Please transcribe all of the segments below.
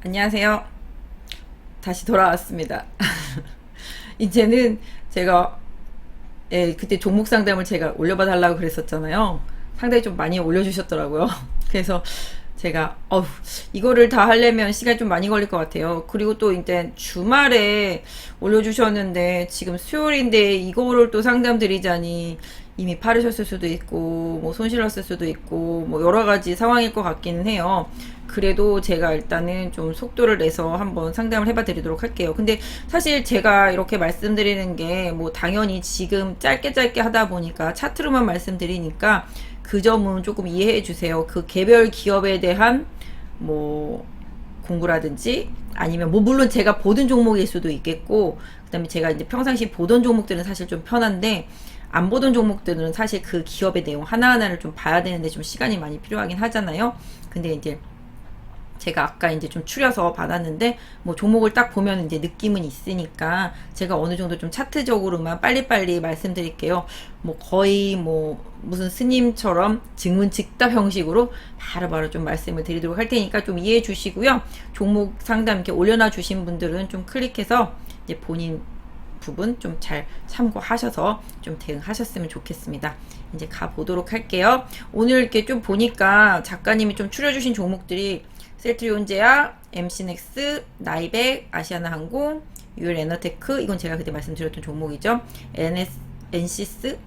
안녕하세요. 다시 돌아왔습니다. 이제는 제가 그때 종목 상담을 제가 올려봐 달라고 그랬었잖아요. 상당히 좀 많이 올려주셨더라고요. 그래서 제가 이거를 다 하려면 시간이 좀 많이 걸릴 것 같아요. 그리고 또 이제 주말에 올려주셨는데 지금 수요일인데 이거를 또 상담 드리자니 이미 파르셨을 수도 있고 뭐 손실났을 수도 있고 뭐 여러 가지 상황일 것 같기는 해요. 그래도 제가 일단은 좀 속도를 내서 한번 상담을 해봐 드리도록 할게요. 근데 사실 제가 이렇게 말씀드리는 게 뭐 당연히 지금 짧게 하다 보니까 차트로만 말씀드리니까 그 점은 조금 이해해 주세요. 그 개별 기업에 대한 뭐 공부라든지 아니면 뭐 물론 제가 보던 종목일 수도 있겠고 그다음에 제가 이제 평상시 보던 종목들은 사실 좀 편한데 안 보던 종목들은 사실 그 기업의 내용 하나하나를 좀 봐야 되는데 좀 시간이 많이 필요하긴 하잖아요. 근데 이제 제가 아까 이제 좀 추려서 받았는데 뭐 종목을 딱 보면 이제 느낌은 있으니까 제가 어느 정도 좀 차트적으로만 빨리빨리 말씀드릴게요. 뭐 거의 뭐 무슨 스님처럼 증문즉답 형식으로 바로바로 좀 말씀을 드리도록 할 테니까 좀 이해해 주시고요. 종목 상담 이렇게 올려놔 주신 분들은 좀 클릭해서 이제 본인 부분 좀 잘 참고하셔서 좀 대응하셨으면 좋겠습니다. 이제 가보도록 할게요. 오늘 이렇게 좀 보니까 작가님이 좀 추려주신 종목들이 셀트리온제약, MC넥스, 나이백, 아시아나항공, 유엘에너테크 이건 제가 그때 말씀드렸던 종목이죠. NC스,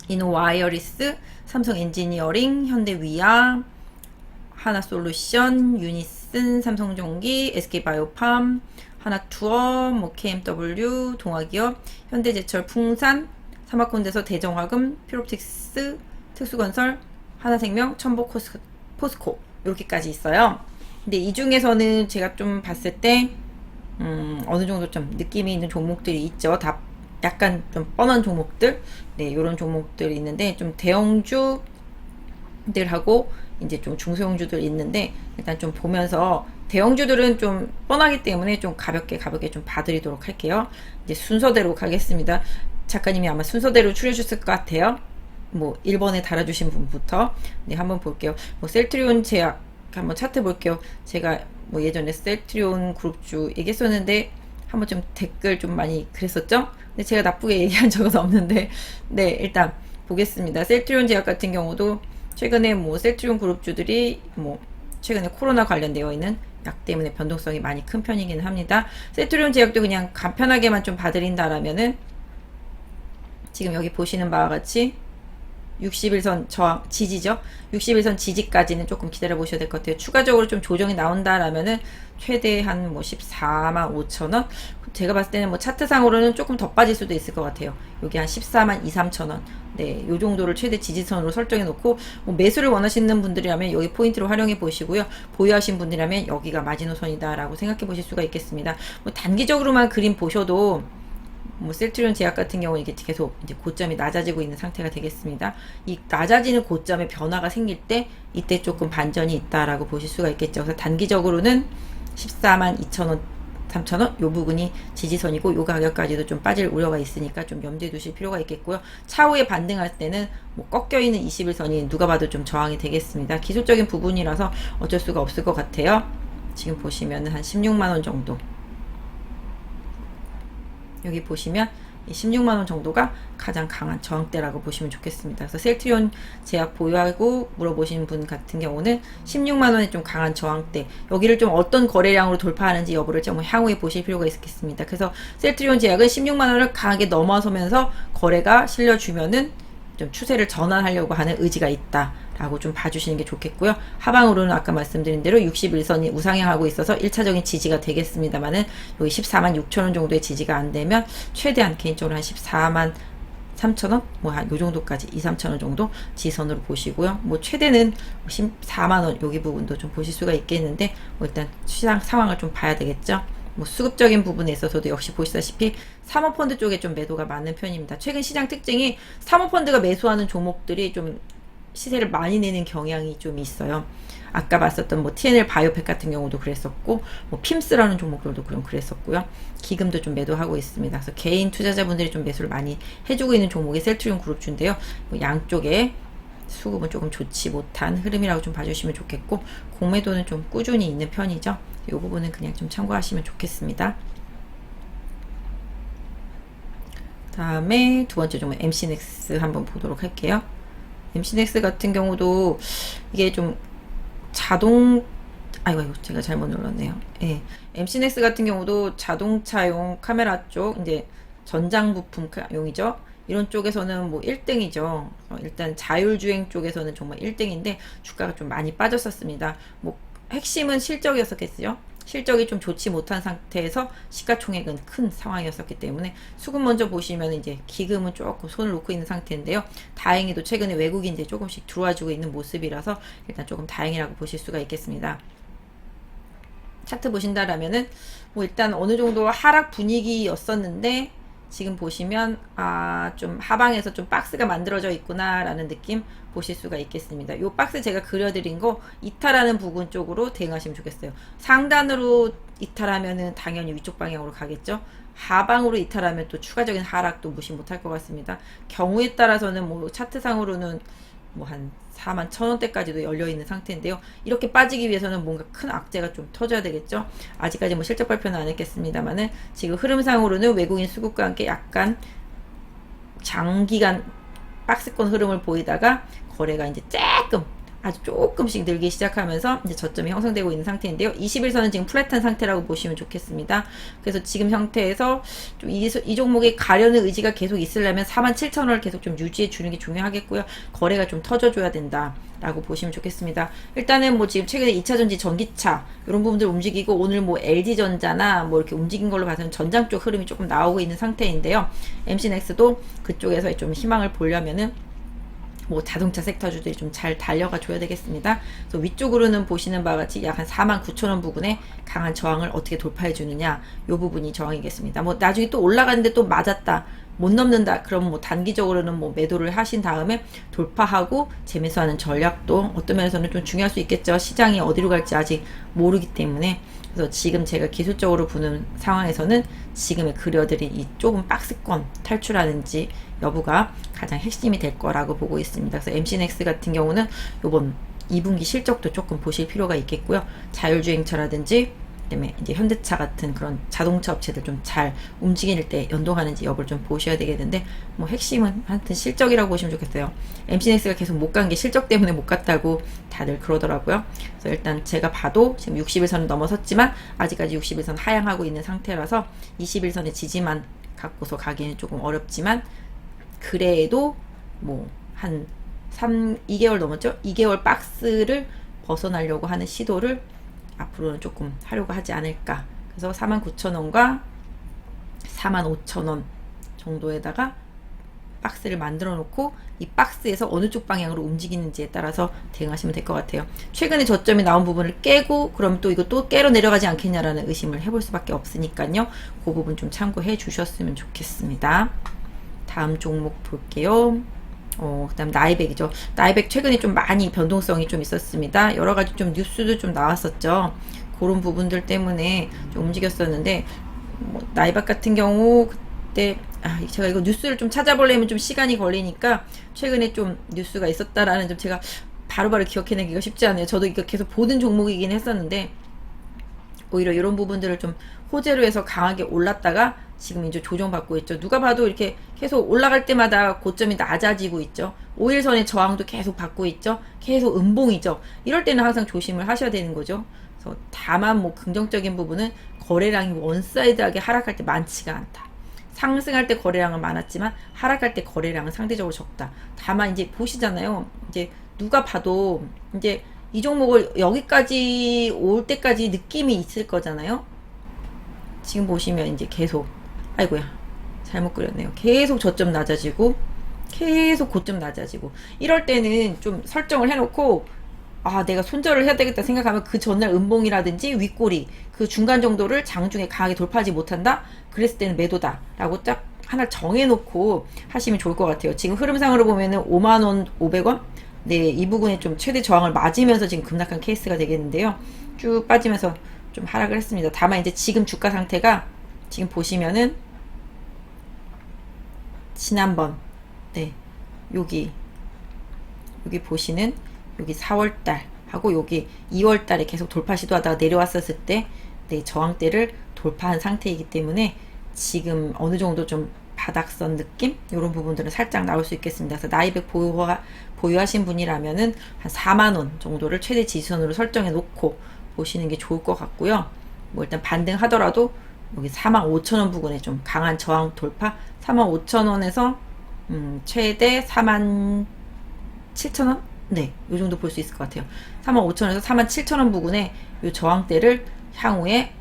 이노와이어리스, 삼성엔지니어링, 현대위아, 하나솔루션, 유니슨, 삼성전기, SK바이오팜, 하나투어, 뭐 KMW, 동아기업, 현대제철, 풍산, 사마콘대서, 대정화금, 피롭틱스, 특수건설, 하나생명, 첨보, 포스코 이렇게까지 있어요. 근데 이 중에서는 제가 좀 봤을 때 어느 정도 좀 느낌이 있는 종목들이 있죠. 다 약간 좀 뻔한 종목들, 네, 이런 종목들이 있는데 좀 대형주들하고 이제 좀 중소형주들 있는데 일단 좀 보면서 대형주들은 좀 뻔하기 때문에 좀 가볍게 좀 봐드리도록 할게요. 이제 순서대로 가겠습니다. 작가님이 아마 순서대로 추려주실 것 같아요. 뭐 1번에 달아주신 분부터 네, 한번 볼게요. 뭐 셀트리온 제약 한번 차트 볼게요. 제가 뭐 예전에 셀트리온 그룹주 얘기했었는데 한번 좀 댓글 좀 많이 그랬었죠. 근데 제가 나쁘게 얘기한 적은 없는데 네, 일단 보겠습니다. 셀트리온 제약 같은 경우도 최근에 뭐 셀트리온 그룹주들이 뭐 최근에 코로나 관련되어 있는 약 때문에 변동성이 많이 큰 편이기는 합니다. 셀트리온 제약도 그냥 간편하게만 좀 봐드린다라면은 지금 여기 보시는 바와 같이 61선 저항 지지죠. 61선 지지까지는 조금 기다려 보셔야 될 것 같아요. 추가적으로 좀 조정이 나온다라면은 최대한 뭐 14만 5천 원. 제가 봤을 때는 뭐 차트상으로는 조금 더 빠질 수도 있을 것 같아요. 여기 한 14만 2, 3천 원. 네, 요 정도를 최대 지지선으로 설정해 놓고 뭐 매수를 원하시는 분들이라면 여기 포인트로 활용해 보시고요. 보유하신 분이라면 여기가 마지노선이다라고 생각해 보실 수가 있겠습니다. 뭐 단기적으로만 그림 보셔도 뭐 셀트리온 제약 같은 경우는 이게 계속 이제 고점이 낮아지고 있는 상태가 되겠습니다. 이 낮아지는 고점에 변화가 생길 때 이때 조금 반전이 있다라고 보실 수가 있겠죠. 그래서 단기적으로는 14만 2천원 3천원 요 부분이 지지선이고 요 가격까지도 좀 빠질 우려가 있으니까 좀 염두에 두실 필요가 있겠고요. 차후에 반등할 때는 뭐 꺾여있는 21선이 누가 봐도 좀 저항이 되겠습니다. 기술적인 부분이라서 어쩔 수가 없을 것 같아요. 지금 보시면은 한 16만원 정도 여기 보시면 16만원 정도가 가장 강한 저항대라고 보시면 좋겠습니다. 그래서 셀트리온 제약 보유하고 물어보신 분 같은 경우는 16만원의 좀 강한 저항대 여기를 좀 어떤 거래량으로 돌파하는지 여부를 좀 향후에 보실 필요가 있겠습니다. 그래서 셀트리온 제약은 16만원을 강하게 넘어서면서 거래가 실려주면은 좀 추세를 전환하려고 하는 의지가 있다 라고 좀 봐주시는 게 좋겠고요. 하방으로는 아까 말씀드린 대로 61선이 우상향하고 있어서 1차적인 지지가 되겠습니다만은 여기 14만 6천원 정도의 지지가 안 되면 최대한 개인적으로 한 14만 3천원 뭐 한 요 정도까지 2, 3천원 정도 지선으로 보시고요. 뭐 최대는 14만원 여기 부분도 좀 보실 수가 있겠는데 뭐 일단 시장 상황을 좀 봐야 되겠죠. 뭐 수급적인 부분에 있어서도 역시 보시다시피 사모펀드 쪽에 좀 매도가 많은 편입니다. 최근 시장 특징이 사모펀드가 매수하는 종목들이 좀 시세를 많이 내는 경향이 좀 있어요. 아까 봤었던 뭐 TNL 바이오팩 같은 경우도 그랬었고 뭐 핌스라는 종목들도 그랬었고요. 기금도 좀 매도하고 있습니다. 그래서 개인 투자자분들이 좀 매수를 많이 해주고 있는 종목이 셀트리온 그룹주인데요. 뭐 양쪽에 수급은 조금 좋지 못한 흐름이라고 좀 봐주시면 좋겠고, 공매도는 좀 꾸준히 있는 편이죠. 이 부분은 그냥 좀 참고하시면 좋겠습니다. 다음에 두 번째 종목 MC넥스 한번 보도록 할게요. MC넥스 같은 경우도 이게 좀 아이고 제가 잘못 눌렀네요. 예. MC넥스 같은 경우도 자동차용 카메라 쪽, 이제 전장 부품용이죠. 이런 쪽에서는 뭐 1등이죠. 일단 자율주행 쪽에서는 정말 1등인데 주가가 좀 많이 빠졌었습니다. 뭐 핵심은 실적이었었겠죠. 실적이 좀 좋지 못한 상태에서 시가총액은 큰 상황이었었기 때문에 수급 먼저 보시면 이제 기금은 조금 손을 놓고 있는 상태인데요. 다행히도 최근에 외국인 이제 조금씩 들어와주고 있는 모습이라서 일단 조금 다행이라고 보실 수가 있겠습니다. 차트 보신다라면은 뭐 일단 어느 정도 하락 분위기였었는데 지금 보시면 좀 하방에서 좀 박스가 만들어져 있구나 라는 느낌 보실 수가 있겠습니다. 이 박스 제가 그려드린 거 이탈하는 부분 쪽으로 대응하시면 좋겠어요. 상단으로 이탈하면은 당연히 위쪽 방향으로 가겠죠. 하방으로 이탈하면 또 추가적인 하락도 무시 못할 것 같습니다. 경우에 따라서는 뭐 차트상으로는 뭐 한 41,000원대까지도 열려있는 상태인데요. 이렇게 빠지기 위해서는 뭔가 큰 악재가 좀 터져야 되겠죠. 아직까지 뭐 실적 발표는 안 했겠습니다만은 지금 흐름상으로는 외국인 수급과 함께 약간 장기간 박스권 흐름을 보이다가 거래가 이제 아주 조금씩 늘기 시작하면서 이제 저점이 형성되고 있는 상태인데요. 21선은 지금 플랫한 상태라고 보시면 좋겠습니다. 그래서 지금 형태에서 좀 이 종목에 가려는 의지가 계속 있으려면 47,000원을 계속 좀 유지해 주는 게 중요하겠고요. 거래가 좀 터져줘야 된다 라고 보시면 좋겠습니다. 일단은 뭐 지금 최근에 2차전지 전기차 이런 부분들 움직이고, 오늘 뭐 LG전자나 뭐 이렇게 움직인 걸로 봐서는 전장 쪽 흐름이 조금 나오고 있는 상태인데요. MC넥스도 그쪽에서 좀 희망을 보려면은 뭐 자동차 섹터주들이 좀 잘 달려가 줘야 되겠습니다. 그래서 위쪽으로는 보시는 바와 같이 약 한 49,000원 부근에 강한 저항을 어떻게 돌파해 주느냐, 요 부분이 저항이겠습니다. 뭐 나중에 또 올라가는데 또 맞았다, 못 넘는다, 그럼 뭐 단기적으로는 뭐 매도를 하신 다음에 돌파하고 재매수하는 전략도 어떤 면에서는 좀 중요할 수 있겠죠. 시장이 어디로 갈지 아직 모르기 때문에. 그래서 지금 제가 기술적으로 보는 상황에서는 지금의 그려드린 이 좁은 박스권 탈출하는지 여부가 가장 핵심이 될 거라고 보고 있습니다. 그래서 MC넥스 같은 경우는 이번 2분기 실적도 조금 보실 필요가 있겠고요. 자율주행차라든지 그다음에 이제 현대차 같은 그런 자동차 업체들 좀 잘 움직일 때 연동하는지 여부를 좀 보셔야 되겠는데, 뭐 핵심은 하여튼 실적이라고 보시면 좋겠어요. MC넥스가 계속 못 간 게 실적 때문에 못 갔다고 다들 그러더라고요. 그래서 일단 제가 봐도 지금 60일선을 넘어섰지만 아직까지 60일선 하향하고 있는 상태라서 21선의 지지만 갖고서 가기는 조금 어렵지만, 그래도 뭐 한 2개월 넘었죠? 2개월 박스를 벗어나려고 하는 시도를 앞으로는 조금 하려고 하지 않을까. 그래서 49,000원과 45,000원 정도에다가 박스를 만들어 놓고 이 박스에서 어느 쪽 방향으로 움직이는지에 따라서 대응하시면 될 것 같아요. 최근에 저점이 나온 부분을 깨고 그럼 또 이거 또 깨러 내려가지 않겠냐라는 의심을 해볼 수밖에 없으니까요. 그 부분 좀 참고해 주셨으면 좋겠습니다. 다음 종목 볼게요. 그다음 나이백이죠. 나이백 최근에 좀 많이 변동성이 좀 있었습니다. 여러 가지 좀 뉴스도 좀 나왔었죠. 그런 부분들 때문에 좀 움직였었는데, 뭐 나이백 같은 경우 그때 제가 이거 뉴스를 좀 찾아보려면 좀 시간이 걸리니까 최근에 좀 뉴스가 있었다라는 좀 제가 바로바로 기억해내기가 쉽지 않아요. 저도 이거 계속 보는 종목이긴 했었는데 오히려 이런 부분들을 좀 호재로 해서 강하게 올랐다가 지금 이제 조정받고 있죠. 누가 봐도 이렇게 계속 올라갈 때마다 고점이 낮아지고 있죠. 5일선의 저항도 계속 받고 있죠. 계속 음봉이죠. 이럴 때는 항상 조심을 하셔야 되는 거죠. 그래서 다만 뭐 긍정적인 부분은 거래량이 원사이드하게 하락할 때 많지가 않다. 상승할 때 거래량은 많았지만 하락할 때 거래량은 상대적으로 적다. 다만 이제 보시잖아요. 이제 누가 봐도 이제 이 종목을 여기까지 올 때까지 느낌이 있을 거잖아요. 지금 보시면 이제 계속 아이고야 잘못 그렸네요. 계속 저점 낮아지고 계속 고점 낮아지고, 이럴 때는 좀 설정을 해놓고 내가 손절을 해야 되겠다 생각하면 그 전날 음봉이라든지 윗꼬리 그 중간 정도를 장중에 강하게 돌파하지 못한다, 그랬을 때는 매도다 라고 딱 하나 정해놓고 하시면 좋을 것 같아요. 지금 흐름상으로 보면은 5만원 500원, 네, 이 부분에 좀 최대 저항을 맞으면서 지금 급락한 케이스가 되겠는데요. 쭉 빠지면서 좀 하락을 했습니다. 다만 이제 지금 주가 상태가 지금 보시면은 지난번 여기 여기 보시는 여기 4월달 하고 여기 2월달에 계속 돌파 시도하다가 내려왔었을 때 네, 저항대를 돌파한 상태이기 때문에 지금 어느 정도 좀 바닥선 느낌? 이런 부분들은 살짝 나올 수 있겠습니다. 그래서 나이백 보유하신 분이라면은 한 4만원 정도를 최대 지지선으로 설정해 놓고 보시는 게 좋을 것 같고요. 뭐 일단 반등하더라도 여기 45,000원 부근에 좀 강한 저항 돌파 45,000원에서 최대 47,000원? 네, 요 정도 볼 수 있을 것 같아요. 45,000원에서 47,000원 부근에 요 저항대를 향후에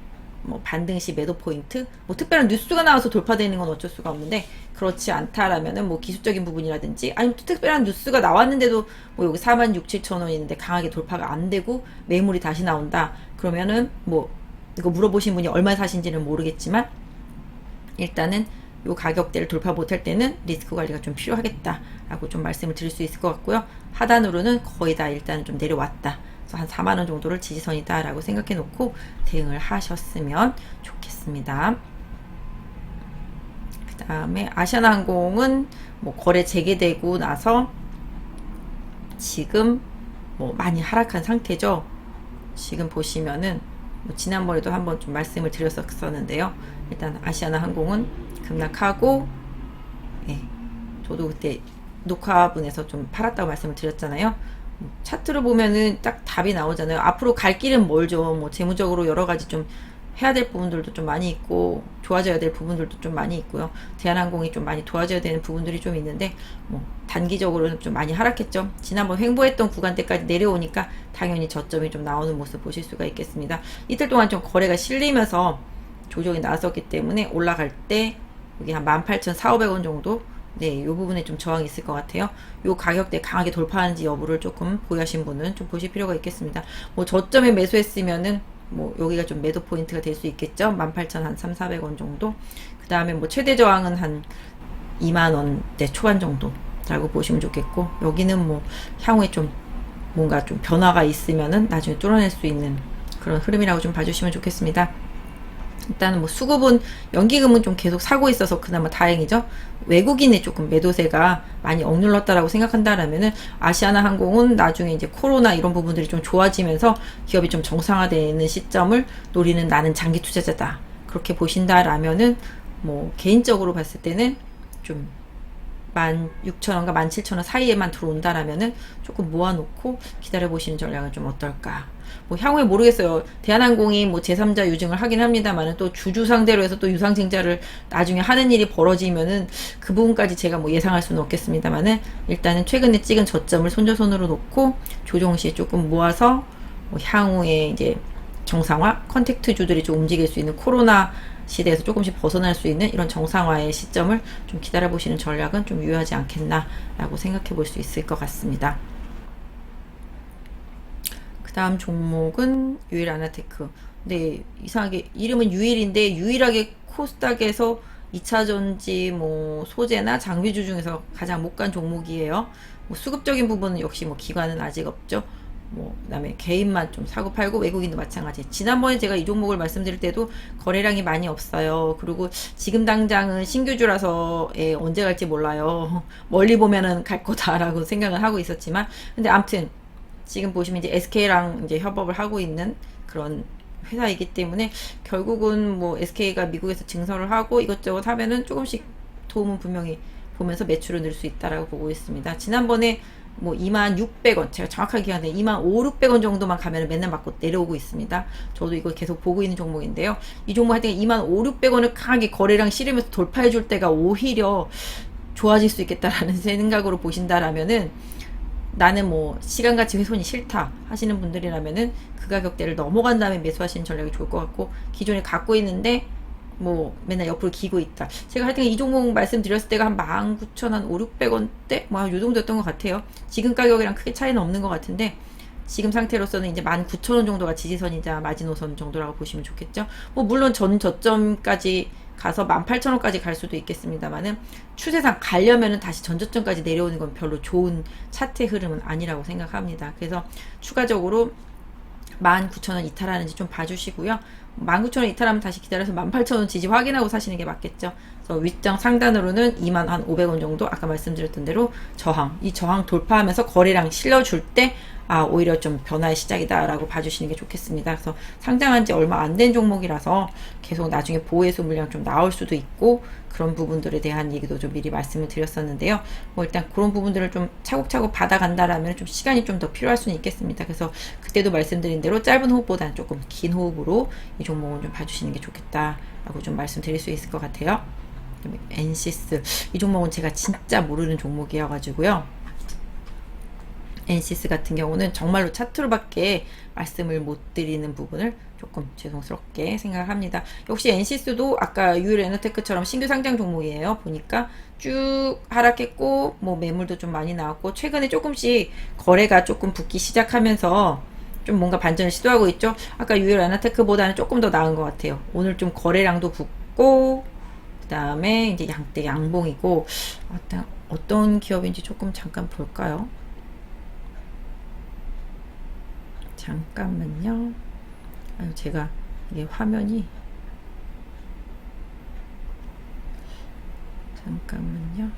뭐 반등 시 매도 포인트, 뭐 특별한 뉴스가 나와서 돌파되는 건 어쩔 수가 없는데 그렇지 않다라면은 뭐 기술적인 부분이라든지 아니면 또 특별한 뉴스가 나왔는데도 뭐 여기 46,700원 있는데 강하게 돌파가 안 되고 매물이 다시 나온다. 그러면은 뭐 이거 물어보신 분이 얼마 사신지는 모르겠지만 일단은 요 가격대를 돌파 못할 때는 리스크 관리가 좀 필요하겠다라고 좀 말씀을 드릴 수 있을 것 같고요. 하단으로는 거의 다 일단 좀 내려왔다. 그래서 한 4만원 정도를 지지선이다 라고 생각해 놓고 대응을 하셨으면 좋겠습니다. 그 다음에 아시아나항공은 뭐 거래 재개되고 나서 지금 뭐 많이 하락한 상태죠. 지금 보시면은 뭐 지난번에도 한번 좀 말씀을 드렸었는데요. 일단 아시아나항공은 급락하고, 예, 저도 그때 녹화분에서 좀 팔았다고 말씀을 드렸잖아요. 차트로 보면은 딱 답이 나오잖아요. 앞으로 갈 길은 멀죠. 뭐 재무적으로 여러 가지 좀 해야 될 부분들도 좀 많이 있고 좋아져야 될 부분들도 좀 많이 있고요. 대한항공이 좀 많이 도와줘야 되는 부분들이 좀 있는데 뭐 단기적으로는 좀 많이 하락했죠. 지난번 횡보했던 구간대까지 내려오니까 당연히 저점이 좀 나오는 모습 보실 수가 있겠습니다. 이틀 동안 좀 거래가 실리면서 조정이 나왔었기 때문에 올라갈 때 여기 한 18,400원 정도, 네, 요 부분에 좀 저항이 있을 것 같아요. 요 가격대 강하게 돌파하는지 여부를 조금 보유하신 분은 좀 보실 필요가 있겠습니다. 뭐 저점에 매수했으면은 뭐 여기가 좀 매도 포인트가 될 수 있겠죠. 18,300-400원 정도. 그 다음에 뭐 최대 저항은 한 2만원대 초반 정도라고 보시면 좋겠고, 여기는 뭐 향후에 좀 뭔가 좀 변화가 있으면은 나중에 뚫어낼 수 있는 그런 흐름이라고 좀 봐주시면 좋겠습니다. 일단은 뭐 수급은 연기금은 좀 계속 사고 있어서 그나마 다행이죠. 외국인의 조금 매도세가 많이 억눌렀다라고 생각한다라면은 아시아나항공은 나중에 이제 코로나 이런 부분들이 좀 좋아지면서 기업이 좀 정상화되는 시점을 노리는 나는 장기 투자자다. 그렇게 보신다라면은 뭐 개인적으로 봤을 때는 좀 16,000원과 17,000원 사이에만 들어온다라면은 조금 모아놓고 기다려보시는 전략은 좀 어떨까. 뭐 향후에 모르겠어요. 대한항공이 뭐 제3자 유증을 하긴 합니다만은 또 주주 상대로 해서 또 유상증자를 나중에 하는 일이 벌어지면은 그 부분까지 제가 뭐 예상할 수는 없겠습니다만은 일단은 최근에 찍은 저점을 손조손으로 놓고 조정 시 조금 모아서 뭐 향후에 이제 정상화 컨택트 주들이 좀 움직일 수 있는 코로나 시대에서 조금씩 벗어날 수 있는 이런 정상화의 시점을 좀 기다려보시는 전략은 좀 유효하지 않겠나라고 생각해 볼 수 있을 것 같습니다. 그 다음 종목은 유일아나테크. 네, 이상하게 이름은 유일인데 유일하게 코스닥에서 2차전지 뭐 소재나 장비주 중에서 가장 못 간 종목이에요. 뭐 수급적인 부분은 역시 뭐 기관은 아직 없죠. 뭐 그다음에 개인만 좀 사고 팔고 외국인도 마찬가지. 지난번에 제가 이 종목을 말씀드릴 때도 거래량이 많이 없어요. 그리고 지금 당장은 신규주라서 언제 갈지 몰라요. 멀리 보면은 갈 거다라고 생각을 하고 있었지만, 근데 아무튼 지금 보시면 이제 SK랑 이제 협업을 하고 있는 그런 회사이기 때문에 결국은 뭐 SK가 미국에서 증설을 하고 이것저것 하면은 조금씩 도움은 분명히 보면서 매출을 늘 수 있다라고 보고 있습니다. 지난번에 뭐 26,600원, 제가 정확하게 기억하는데 25,600원 정도만 가면 맨날 맞고 내려오고 있습니다. 저도 이거 계속 보고 있는 종목인데요. 이 종목 할 때 25,600원을 강하게 거래량 실으면서 돌파해 줄 때가 오히려 좋아질 수 있겠다라는 생각으로 보신다라면은, 나는 뭐 시간가치 훼손이 싫다 하시는 분들이라면은 그 가격대를 넘어간 다음에 매수하시는 전략이 좋을 것 같고, 기존에 갖고 있는데 뭐 맨날 옆으로 기고 있다. 제가 하여튼 이 종목 말씀드렸을 때가 한 19,500원대? 뭐 요 정도였던 것 같아요. 지금 가격이랑 크게 차이는 없는 것 같은데, 지금 상태로서는 이제 19,000원 정도가 지지선이자 마지노선 정도라고 보시면 좋겠죠. 뭐 물론 전 저점까지 가서 18,000원까지 갈 수도 있겠습니다만은 추세상 가려면은 다시 전저점까지 내려오는 건 별로 좋은 차트의 흐름은 아니라고 생각합니다. 그래서 추가적으로 19,000원 이탈하는지 좀 봐주시고요. 19,000원 이탈하면 다시 기다려서 18,000원 지지 확인하고 사시는 게 맞겠죠. 그래서 윗장 상단으로는 21,500원 정도 아까 말씀드렸던 대로 저항, 이 저항 돌파하면서 거래량 실려줄 때 오히려 좀 변화의 시작이다라고 봐주시는 게 좋겠습니다. 그래서 상장한 지 얼마 안 된 종목이라서 계속 나중에 보호해소 물량 좀 나올 수도 있고 그런 부분들에 대한 얘기도 좀 미리 말씀을 드렸었는데요. 뭐 일단 그런 부분들을 좀 차곡차곡 받아간다라면 좀 시간이 좀 더 필요할 수는 있겠습니다. 그래서 그때도 말씀드린 대로 짧은 호흡보다는 조금 긴 호흡으로 이 종목은 좀 봐주시는 게 좋겠다라고 좀 말씀드릴 수 있을 것 같아요. 엔시스, 이 종목은 제가 진짜 모르는 종목이어가지고요. 엔시스 같은 경우는 정말로 차트로밖에 말씀을 못 드리는 부분을 조금 죄송스럽게 생각합니다. 역시 엔시스도 아까 유일 에너테크처럼 신규 상장 종목이에요. 보니까 쭉 하락했고 뭐 매물도 좀 많이 나왔고 최근에 조금씩 거래가 조금 붙기 시작하면서 좀 뭔가 반전을 시도하고 있죠. 아까 유일 에너테크보다는 조금 더 나은 것 같아요. 오늘 좀 거래량도 붙고 그 다음에 이제 양대 양봉이고 어떤 기업인지 조금 잠깐 볼까요? 잠깐만요. 제가 이게 화면이 잠깐만요.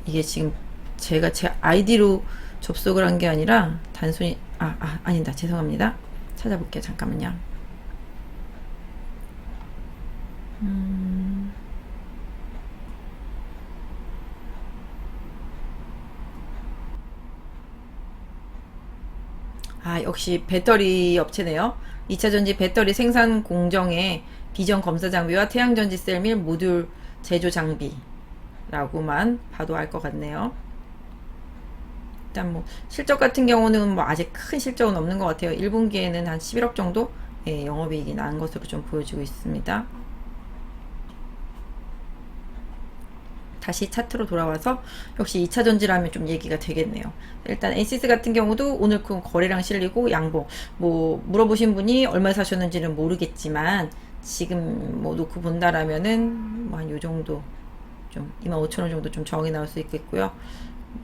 이게 지금 제가 제 아이디로 접속을 한 게 아니라 단순히 아니다. 죄송합니다. 찾아볼게요. 잠깐만요. 역시 배터리 업체네요. 2차전지 배터리 생산 공정의 비전 검사 장비와 태양전지 셀 및 모듈 제조 장비라고만 봐도 알 것 같네요. 일단 뭐 실적 같은 경우는 뭐 아직 큰 실적은 없는 것 같아요. 1분기에는 한 11억 정도 영업이익이 난 것으로 좀 보여지고 있습니다. 다시 차트로 돌아와서 역시 2차 전지라면 좀 얘기가 되겠네요. 일단 엔시스 같은 경우도 오늘 그 거래량 실리고 양봉 뭐 물어보신 분이 얼마 사셨는지는 모르겠지만 지금 뭐 놓고 본다라면은 뭐 한 요 정도 좀 25,000원 정도 좀 저항이 나올 수 있겠고요.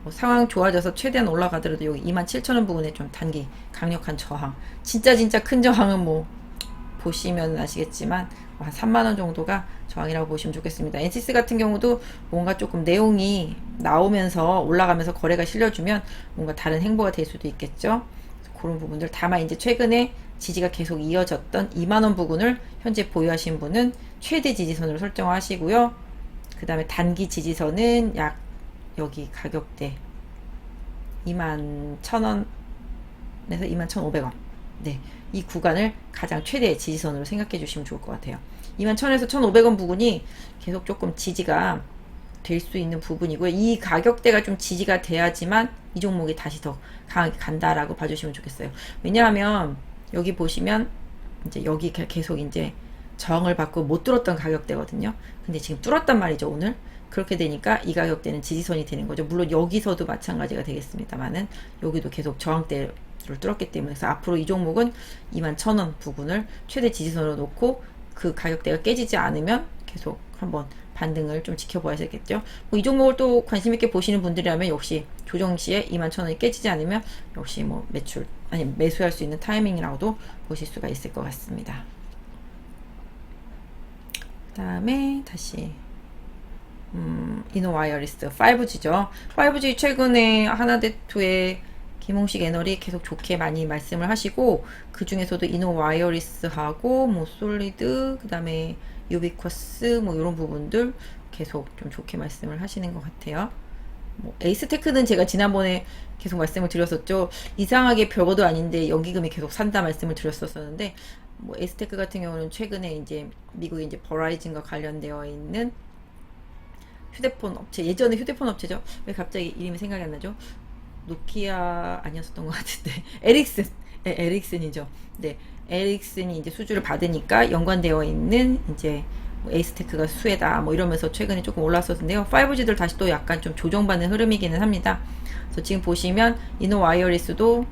뭐 상황 좋아져서 최대한 올라가더라도 여기 27,000원 부분에 좀 단기 강력한 저항 진짜 큰 저항은 뭐 보시면 아시겠지만 한 3만원 정도가 저항이라고 보시면 좋겠습니다. 엔시스 같은 경우도 뭔가 조금 내용이 나오면서 올라가면서 거래가 실려주면 뭔가 다른 행보가 될 수도 있겠죠. 그런 부분들 다만 이제 최근에 지지가 계속 이어졌던 2만원 부분을 현재 보유하신 분은 최대 지지선으로 설정하시고요. 그 다음에 단기 지지선은 약 여기 가격대 21,000원에서 21,500원 네, 이 구간을 가장 최대의 지지선으로 생각해 주시면 좋을 것 같아요. 21,000원에서 1,500원 부분이 계속 조금 지지가 될 수 있는 부분이고요. 이 가격대가 좀 지지가 돼야지만 이 종목이 다시 더 강하게 간다라고 봐주시면 좋겠어요. 왜냐하면 여기 보시면 이제 여기 계속 이제 저항을 받고 못 뚫었던 가격대거든요. 근데 지금 뚫었단 말이죠, 오늘. 그렇게 되니까 이 가격대는 지지선이 되는 거죠. 물론 여기서도 마찬가지가 되겠습니다만은 여기도 계속 저항대를 뚫었기 때문에 그래서 앞으로 이 종목은 21,000원 부분을 최대 지지선으로 놓고 그 가격대가 깨지지 않으면 계속 한번 반등을 좀 지켜봐야겠죠. 뭐 이 종목을 또 관심 있게 보시는 분들이라면 역시 조정 시에 21,000원이 깨지지 않으면 역시 뭐 매수할 수 있는 타이밍이라고도 보실 수가 있을 것 같습니다. 그 다음에 다시 이노와이어리스 5G죠. 5G 최근에 하나대투의 김홍식 애널이 계속 좋게 많이 말씀을 하시고 그 중에서도 이노와이어리스하고 뭐 솔리드 그 다음에 유비쿼스 뭐 이런 부분들 계속 좀 좋게 말씀을 하시는 것 같아요. 뭐 에이스테크는 제가 지난번에 계속 말씀을 드렸었죠. 이상하게 별거도 아닌데 연기금이 계속 산다 말씀을 드렸었는데 뭐 에이스테크 같은 경우는 최근에 이제 미국의 이제 버라이즌과 관련되어 있는 휴대폰 업체 예전에 휴대폰 업체죠. 왜 갑자기 이름이 생각이 안 나죠? 노키아 아니었었던 것 같은데 에릭슨 네, 에릭슨이죠. 네, 에릭슨이 이제 수주를 받으니까 연관되어 있는 이제 뭐 에이스테크가 수혜다 뭐 이러면서 최근에 조금 올랐었는데요. 5G들 다시 또 약간 좀 조정받는 흐름이기는 합니다. 그래서 지금 보시면 이노와이어리스도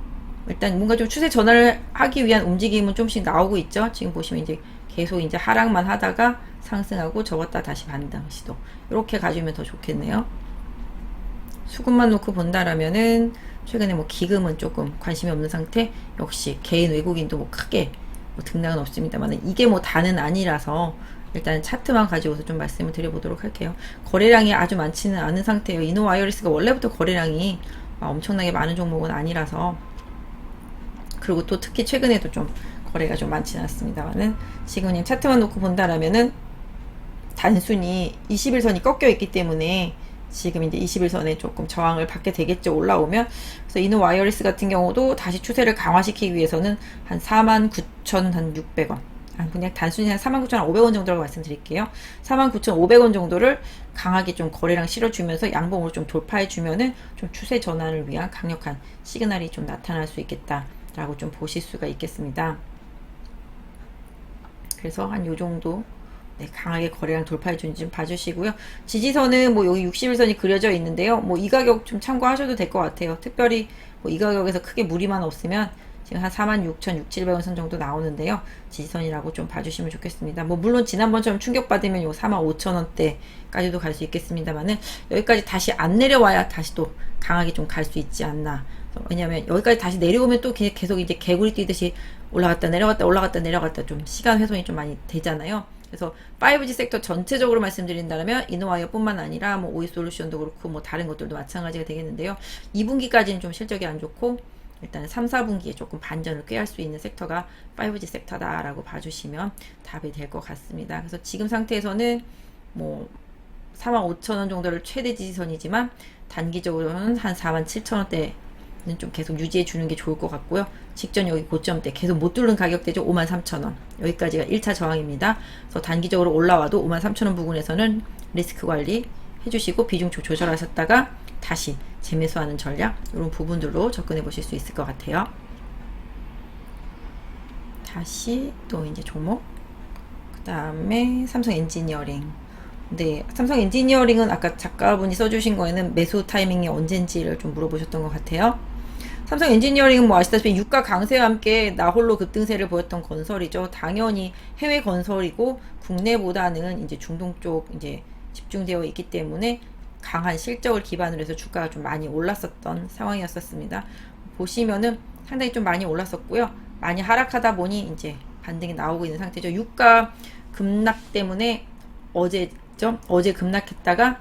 일단 뭔가 좀 추세 전환을 하기 위한 움직임은 좀씩 나오고 있죠. 지금 보시면 이제 계속 이제 하락만 하다가 상승하고 접었다 다시 반등 시도 이렇게 가주면 더 좋겠네요. 수급만 놓고 본다라면은 최근에 뭐 기금은 조금 관심이 없는 상태. 역시 개인 외국인도 뭐 크게 뭐 등락은 없습니다만 이게 뭐 다는 아니라서 일단 차트만 가지고서 좀 말씀을 드려보도록 할게요. 거래량이 아주 많지는 않은 상태예요. 이노와이어리스가 원래부터 거래량이 엄청나게 많은 종목은 아니라서, 그리고 또 특히 최근에도 좀 거래가 좀 많지는 않습니다만은 지금 그냥 차트만 놓고 본다라면은 단순히 21선이 꺾여 있기 때문에 지금 이제 21선에 조금 저항을 받게 되겠죠, 올라오면. 그래서 이노와이어리스 같은 경우도 다시 추세를 강화시키기 위해서는 한 49,600원, 그냥 단순히 한 49,500원 정도라고 말씀드릴게요. 49,500원 정도를 강하게 좀 거래량 실어주면서 양봉으로 좀 돌파해주면은 좀 추세 전환을 위한 강력한 시그널이 좀 나타날 수 있겠다라고 좀 보실 수가 있겠습니다. 그래서 한 요 정도 강하게 거래량 돌파해 준지 좀 봐주시고요. 지지선은 뭐 여기 60일선이 그려져 있는데요. 뭐 이 가격 좀 참고하셔도 될 것 같아요. 특별히 뭐 이 가격에서 크게 무리만 없으면 지금 한 46,600-700원 선 정도 나오는데요. 지지선이라고 좀 봐주시면 좋겠습니다. 뭐 물론 지난번처럼 충격받으면 요 45,000원대까지도 갈 수 있겠습니다만은 여기까지 다시 안 내려와야 다시 또 강하게 좀 갈 수 있지 않나. 왜냐면 여기까지 다시 내려오면 또 계속 이제 개구리 뛰듯이 올라갔다 내려갔다 올라갔다 내려갔다 좀 시간 훼손이 좀 많이 되잖아요. 그래서 5G 섹터 전체적으로 말씀드린다면 이노와이어 뿐만 아니라 뭐 오이솔루션도 그렇고 뭐 다른 것들도 마찬가지가 되겠는데요. 2분기까지는 좀 실적이 안 좋고 일단 3, 4분기에 조금 반전을 꾀할 수 있는 섹터가 5G 섹터다라고 봐주시면 답이 될 것 같습니다. 그래서 지금 상태에서는 뭐 45,000원 정도를 최대 지지선이지만 단기적으로는 한 47,000원대 좀 계속 유지해 주는 게 좋을 것 같고요. 직전 여기 고점대 계속 못 뚫는 가격대죠. 53,000원. 여기까지가 1차 저항입니다. 그래서 단기적으로 올라와도 53,000원 부근에서는 리스크 관리 해주시고 비중 조절하셨다가 다시 재매수하는 전략, 이런 부분들로 접근해 보실 수 있을 것 같아요. 다시 또 이제 종목, 그 다음에 삼성 엔지니어링. 네, 삼성 엔지니어링은 아까 작가분이 써주신 거에는 매수 타이밍이 언젠지를 좀 물어보셨던 것 같아요. 삼성 엔지니어링은 뭐 아시다시피 유가 강세와 함께 나홀로 급등세를 보였던 건설이죠. 당연히 해외 건설이고 국내보다는 이제 중동 쪽 이제 집중되어 있기 때문에 강한 실적을 기반으로 해서 주가가 좀 많이 올랐었던 상황이었었습니다. 보시면은 상당히 좀 많이 올랐었고요. 많이 하락하다 보니 이제 반등이 나오고 있는 상태죠. 유가 급락 때문에 어제 급락했다가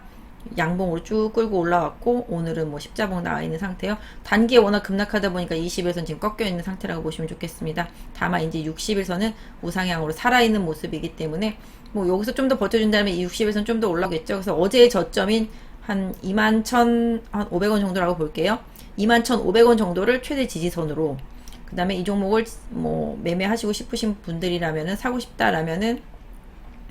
양봉으로 쭉 끌고 올라왔고 오늘은 뭐 십자봉 나와 있는 상태요. 단기에 워낙 급락하다 보니까 20일선 지금 꺾여 있는 상태라고 보시면 좋겠습니다. 다만 이제 60일선은 우상향으로 살아있는 모습이기 때문에 뭐 여기서 좀 더 버텨준다면 이 60일선 좀 더 올라오겠죠. 그래서 어제의 저점인 한 21,500원 정도라고 볼게요. 21,500원 정도를 최대 지지선으로, 그 다음에 이 종목을 뭐 매매하시고 싶으신 분들이라면은 사고 싶다라면은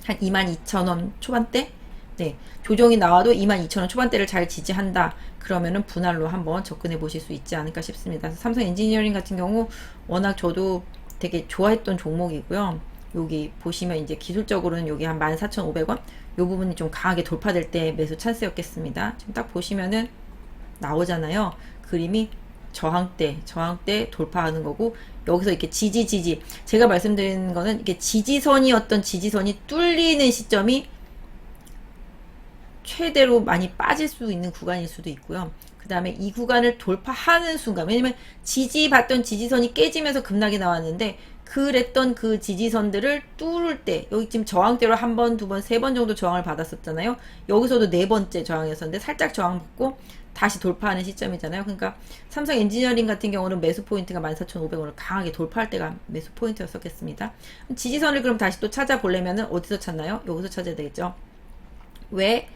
한 22,000원 초반대? 네, 조정이 나와도 22,000원 초반대를 잘 지지한다. 그러면은 분할로 한번 접근해 보실 수 있지 않을까 싶습니다. 삼성 엔지니어링 같은 경우 워낙 저도 되게 좋아했던 종목이고요. 여기 보시면 이제 기술적으로는 여기 한 14,500원? 요 부분이 좀 강하게 돌파될 때 매수 찬스였겠습니다. 지금 딱 보시면은 나오잖아요. 그림이 저항대 돌파하는 거고, 여기서 이렇게 지지 제가 말씀드리는 거는 이렇게 지지선이었던 지지선이 뚫리는 시점이 최대로 많이 빠질 수 있는 구간일 수도 있고요. 그 다음에 이 구간을 돌파하는 순간, 왜냐면 지지받던 지지선이 깨지면서 급락이 나왔는데 그랬던 그 지지선들을 뚫을 때, 여기 지금 저항대로 한 번, 두 번, 세 번 정도 저항을 받았었잖아요. 여기서도 네 번째 저항이었었는데 살짝 저항받고 다시 돌파하는 시점이잖아요. 그러니까 삼성 엔지니어링 같은 경우는 매수 포인트가 14,500원을 강하게 돌파할 때가 매수 포인트였었겠습니다. 지지선을 그럼 다시 또 찾아보려면은 어디서 찾나요? 여기서 찾아야 되겠죠. 왜?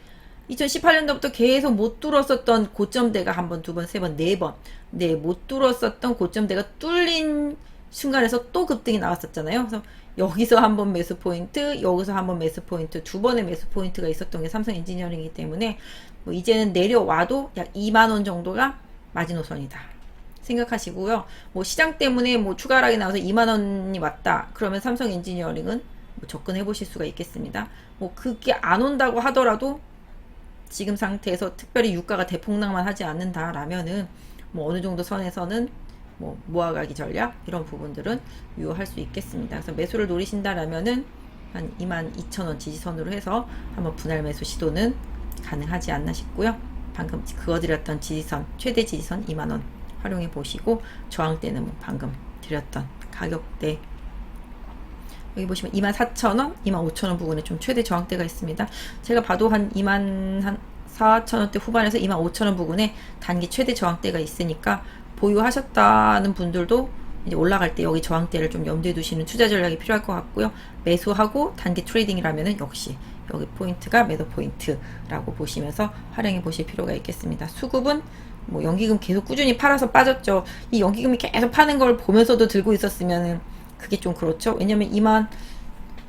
2018년도부터 계속 못 뚫었었던 고점대가 한 번, 두 번, 세 번, 네 번. 네, 못 뚫었었던 고점대가 뚫린 순간에서 또 급등이 나왔었잖아요. 그래서 여기서 한번 매수 포인트, 여기서 한번 매수 포인트, 두 번의 매수 포인트가 있었던 게 삼성 엔지니어링이기 때문에 뭐 이제는 내려와도 약 2만원 정도가 마지노선이다 생각하시고요. 뭐 시장 때문에 뭐 추가 하락이 나와서 2만원이 왔다. 그러면 삼성 엔지니어링은 뭐 접근해 보실 수가 있겠습니다. 뭐 그게 안 온다고 하더라도 지금 상태에서 특별히 유가가 대폭락만 하지 않는다라면은 뭐 어느 정도 선에서는 뭐 모아가기 전략 이런 부분들은 유효할 수 있겠습니다. 그래서 매수를 노리신다라면은 한 22,000원 지지선으로 해서 한번 분할 매수 시도는 가능하지 않나 싶고요. 방금 그어드렸던 지지선, 최대 지지선 2만원 활용해 보시고, 저항대는 뭐 방금 드렸던 가격대, 여기 보시면 24,000원, 25,000원 부분에 좀 최대 저항대가 있습니다. 제가 봐도 한 24,000원대 후반에서 25,000원 부분에 단기 최대 저항대가 있으니까, 보유하셨다는 분들도 이제 올라갈 때 여기 저항대를 좀 염두에 두시는 투자 전략이 필요할 것 같고요. 매수하고 단기 트레이딩이라면은 역시 여기 포인트가 매도 포인트라고 보시면서 활용해 보실 필요가 있겠습니다. 수급은 뭐 연기금 계속 꾸준히 팔아서 빠졌죠. 이 연기금이 계속 파는 걸 보면서도 들고 있었으면은 그게 좀 그렇죠. 왜냐면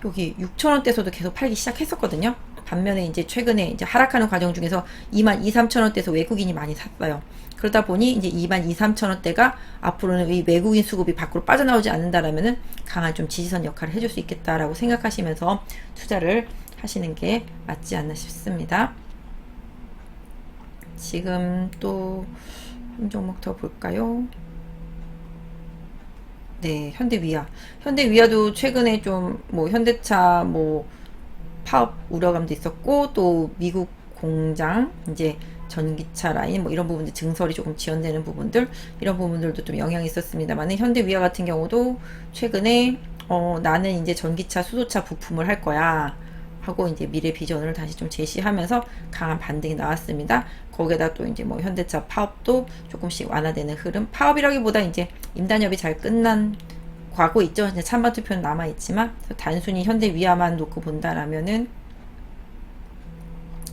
여기 6,000원대에서도 계속 팔기 시작했었거든요. 반면에 이제 최근에 이제 하락하는 과정 중에서 22,000~23,000원대에서 외국인이 많이 샀어요. 그러다 보니 이제 22,000~23,000원대가 앞으로는 이 외국인 수급이 밖으로 빠져나오지 않는다라면은 강한 좀 지지선 역할을 해줄 수 있겠다라고 생각하시면서 투자를 하시는 게 맞지 않나 싶습니다. 지금 또 한 종목 더 볼까요? 네, 현대위아도 최근에 좀 뭐 현대차 뭐 파업 우려감도 있었고, 또 미국 공장 이제 전기차 라인 뭐 이런 부분들 증설이 조금 지연되는 부분들, 이런 부분들도 좀 영향이 있었습니다만, 현대위아 같은 경우도 최근에 나는 이제 전기차 수소차 부품을 할 거야 하고 이제 미래 비전을 다시 좀 제시하면서 강한 반등이 나왔습니다. 거기에다 또 이제 뭐 현대차 파업도 조금씩 완화되는 흐름, 파업이라기보다 이제 임단협이 잘 끝난 과거 있죠. 이제 찬반 투표는 남아 있지만, 단순히 현대 위아만 놓고 본다라면은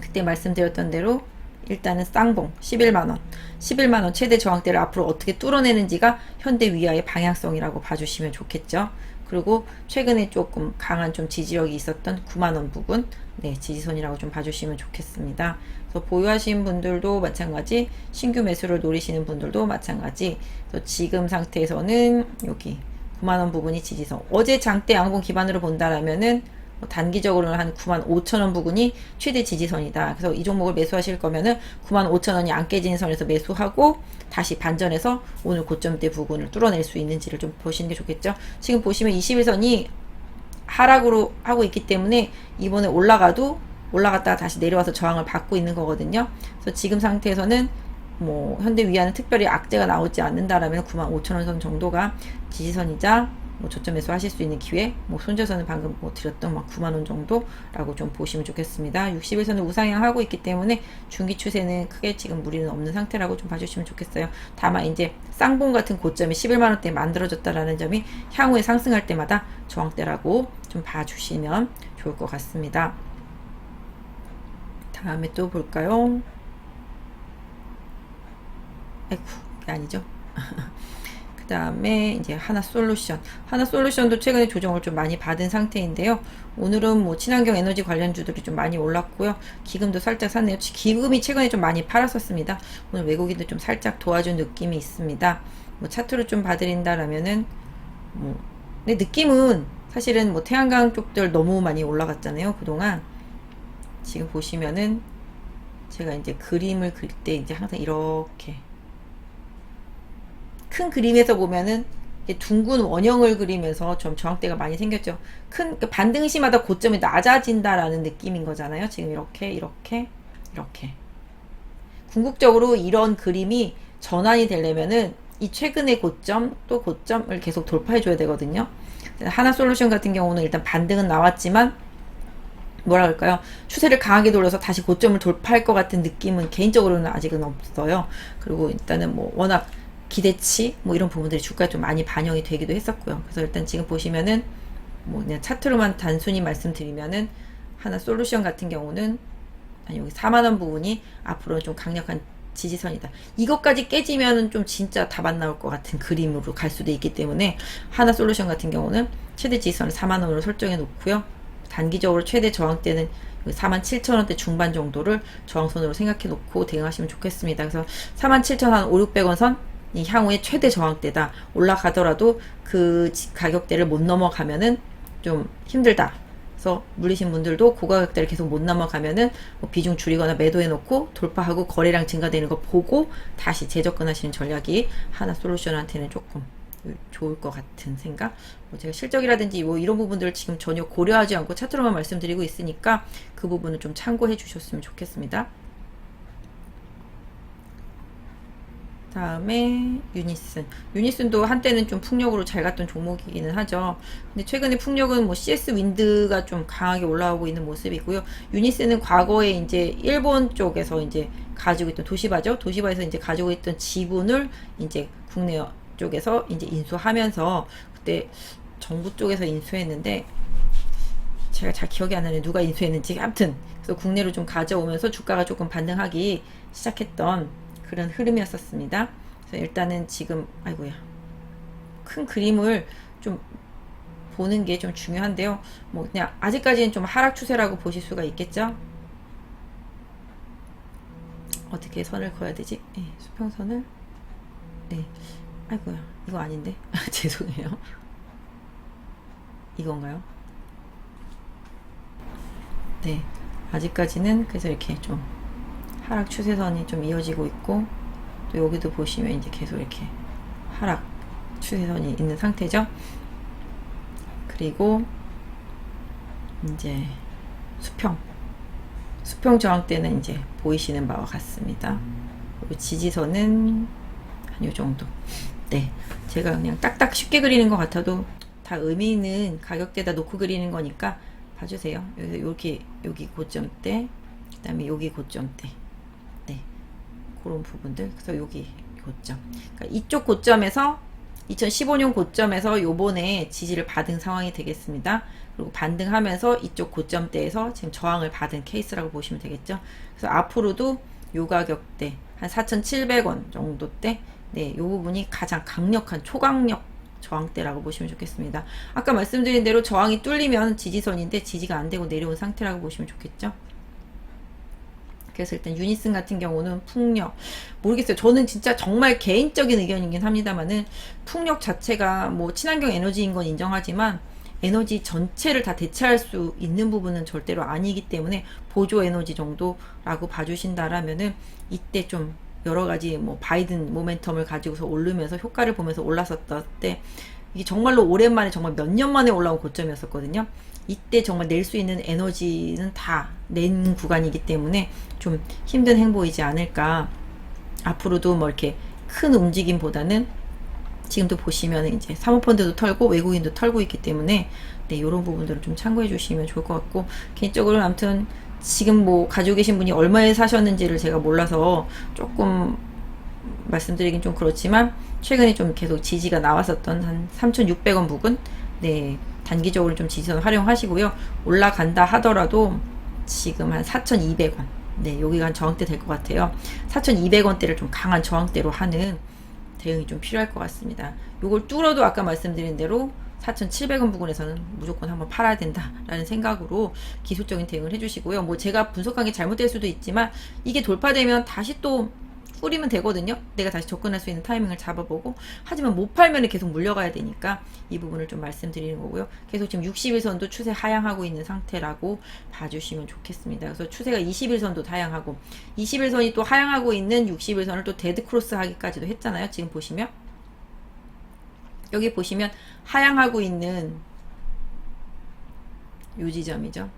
그때 말씀드렸던 대로 일단은 쌍봉 11만원 최대 저항대를 앞으로 어떻게 뚫어내는지가 현대 위아의 방향성이라고 봐주시면 좋겠죠. 그리고 최근에 조금 강한 좀 지지력이 있었던 9만원 부분, 네, 지지선이라고 좀 봐주시면 좋겠습니다. 그래서 보유하신 분들도 마찬가지, 신규 매수를 노리시는 분들도 마찬가지. 그래서 지금 상태에서는 여기 9만원 부분이 지지선, 어제 장대 양봉 기반으로 본다라면은 뭐 단기적으로는 한 95,000원 부분이 최대 지지선이다. 그래서 이 종목을 매수하실 거면은 95,000원이 안 깨지는 선에서 매수하고 다시 반전해서 오늘 고점대 부분을 뚫어낼 수 있는지를 좀 보시는 게 좋겠죠. 지금 보시면 21선이 하락으로 하고 있기 때문에 이번에 올라갔다가 다시 내려와서 저항을 받고 있는 거거든요. 그래서 지금 상태에서는 뭐 현대위아는 특별히 악재가 나오지 않는다라면 95,000원 선 정도가 지지선이자 뭐 저점 매수 하실 수 있는 기회, 뭐 손절선은 방금 뭐 드렸던 막 9만원 정도라고 좀 보시면 좋겠습니다. 61선을 우상향하고 있기 때문에 중기 추세는 크게 지금 무리는 없는 상태라고 좀 봐주시면 좋겠어요. 다만 이제 쌍봉 같은 고점이 11만원대 만들어졌다라는 점이 향후에 상승할 때마다 저항대라고 좀 봐주시면 좋을 것 같습니다. 다음에 또 볼까요? 아이쿠, 이게 아니죠. 그 다음에 이제 하나솔루션도 최근에 조정을 좀 많이 받은 상태인데요. 오늘은 뭐 친환경 에너지 관련주들이 좀 많이 올랐고요. 기금도 살짝 샀네요. 기금이 최근에 좀 많이 팔았었습니다. 오늘 외국인도 좀 살짝 도와준 느낌이 있습니다. 뭐 차트를 좀 봐드린다라면은 근데 느낌은 사실은 뭐 태양광 쪽들 너무 많이 올라갔잖아요, 그동안. 지금 보시면은 제가 이제 그림을 그릴 때 이제 항상 이렇게 큰 그림에서 보면은 둥근 원형을 그리면서 좀 저항대가 많이 생겼죠. 반등 시마다 고점이 낮아진다라는 느낌인 거잖아요. 지금 이렇게 궁극적으로 이런 그림이 전환이 되려면은 이 최근의 고점 또 고점을 계속 돌파해 줘야 되거든요. 하나솔루션 같은 경우는 일단 반등은 나왔지만 뭐라 그럴까요? 추세를 강하게 돌려서 다시 고점을 돌파할 것 같은 느낌은 개인적으로는 아직은 없어요. 그리고 일단은 뭐 워낙 기대치 뭐 이런 부분들이 주가에 좀 많이 반영이 되기도 했었고요. 그래서 일단 지금 보시면은 뭐 그냥 차트로만 단순히 말씀드리면은 하나솔루션 같은 경우는 여기 4만원 부분이 앞으로는 좀 강력한 지지선이다. 이것까지 깨지면은 좀 진짜 답 안 나올 것 같은 그림으로 갈 수도 있기 때문에 하나솔루션 같은 경우는 최대 지지선을 4만원으로 설정해 놓고요. 단기적으로 최대 저항대는 47,000원대 중반 정도를 저항선으로 생각해 놓고 대응하시면 좋겠습니다. 그래서 47,000원, 500~600원 선 이 향후의 최대 저항대다. 올라가더라도 그 가격대를 못 넘어가면은 좀 힘들다. 그래서 물리신 분들도 그 가격대를 계속 못 넘어가면은 뭐 비중 줄이거나 매도해 놓고 돌파하고 거래량 증가되는 거 보고 다시 재접근하시는 전략이 하나솔루션한테는 조금 좋을 것 같은 생각. 뭐 제가 실적이라든지 뭐 이런 부분들을 지금 전혀 고려하지 않고 차트로만 말씀드리고 있으니까 그 부분을 좀 참고해 주셨으면 좋겠습니다. 다음에 유니슨. 유니슨도 한때는 좀 풍력으로 잘 갔던 종목이기는 하죠. 근데 최근에 풍력은 뭐 CS 윈드가 좀 강하게 올라오고 있는 모습이고요. 유니슨은 과거에 이제 일본 쪽에서 이제 가지고 있던 도시바죠. 도시바에서 이제 가지고 있던 지분을 이제 국내 쪽에서 이제 인수하면서 그때 정부 쪽에서 인수했는데 제가 잘 기억이 안 나네. 누가 인수했는지. 아무튼 그래서 국내로 좀 가져오면서 주가가 조금 반등하기 시작했던 그런 흐름이었었습니다. 그래서 일단은 지금 아이고야 큰 그림을 좀 보는 게 좀 중요한데요. 뭐 그냥 아직까지는 좀 하락 추세라고 보실 수가 있겠죠. 어떻게 선을 그어야 되지? 네, 수평선을 네. 아이고야 이거 아닌데 죄송해요. 이건가요? 네. 아직까지는 그래서 이렇게 좀 하락 추세선이 좀 이어지고 있고 또 여기도 보시면 이제 계속 이렇게 하락 추세선이 있는 상태죠. 그리고 이제 수평 저항대는 이제 보이시는 바와 같습니다. 그리고 지지선은 한 요 정도. 네, 제가 그냥 딱딱 쉽게 그리는 것 같아도 다 의미 있는 가격대다 놓고 그리는 거니까 봐주세요. 여기 여기 고점대, 그다음에 여기 고점대. 네, 그런 부분들. 그래서 여기 고점. 그러니까 이쪽 고점에서 2015년 고점에서 요번에 지지를 받은 상황이 되겠습니다. 그리고 반등하면서 이쪽 고점대에서 지금 저항을 받은 케이스라고 보시면 되겠죠. 그래서 앞으로도 요 가격대 한 4,700원 정도대, 네, 요 부분이 가장 강력한 초강력 저항대라고 보시면 좋겠습니다. 아까 말씀드린 대로 저항이 뚫리면 지지선인데 지지가 안 되고 내려온 상태라고 보시면 좋겠죠. 그래서 일단 유니슨 같은 경우는 풍력 모르겠어요. 저는 진짜 정말 개인적인 의견이긴 합니다만은 풍력 자체가 뭐 친환경 에너지인 건 인정하지만 에너지 전체를 다 대체할 수 있는 부분은 절대로 아니기 때문에 보조 에너지 정도라고 봐주신다라면은 이때 좀 여러 가지 뭐 바이든 모멘텀을 가지고서 오르면서 효과를 보면서 올랐었던 때 이게 정말로 오랜만에 정말 몇 년 만에 올라온 고점이었었거든요. 이때 정말 낼 수 있는 에너지는 다 낸 구간이기 때문에 좀 힘든 행보이지 않을까. 앞으로도 뭐 이렇게 큰 움직임보다는 지금도 보시면 이제 사모펀드도 털고 외국인도 털고 있기 때문에 네, 이런 부분들을 좀 참고해 주시면 좋을 것 같고, 개인적으로 아무튼 지금 뭐 가지고 계신 분이 얼마에 사셨는지를 제가 몰라서 조금 말씀드리긴 좀 그렇지만 최근에 좀 계속 지지가 나왔었던 한 3,600원 부근, 네, 단기적으로 좀 지지선 활용하시고요. 올라간다 하더라도 지금 한 4,200원, 네, 여기가 한 저항대 될 것 같아요. 4,200원대를 좀 강한 저항대로 하는 대응이 좀 필요할 것 같습니다. 요걸 뚫어도 아까 말씀드린 대로 4,700원 부근에서는 무조건 한번 팔아야 된다라는 생각으로 기술적인 대응을 해주시고요. 뭐 제가 분석한 게 잘못될 수도 있지만 이게 돌파되면 다시 또 뿌리면 되거든요. 내가 다시 접근할 수 있는 타이밍을 잡아보고. 하지만 못 팔면 계속 물려가야 되니까 이 부분을 좀 말씀드리는 거고요. 계속 지금 60일선도 추세 하향하고 있는 상태라고 봐주시면 좋겠습니다. 그래서 추세가 20일선도 하향하고 20일선이 또 하향하고 있는 60일선을 또 데드크로스 하기까지도 했잖아요. 지금 보시면 여기 보시면 하향하고 있는 요 지점이죠.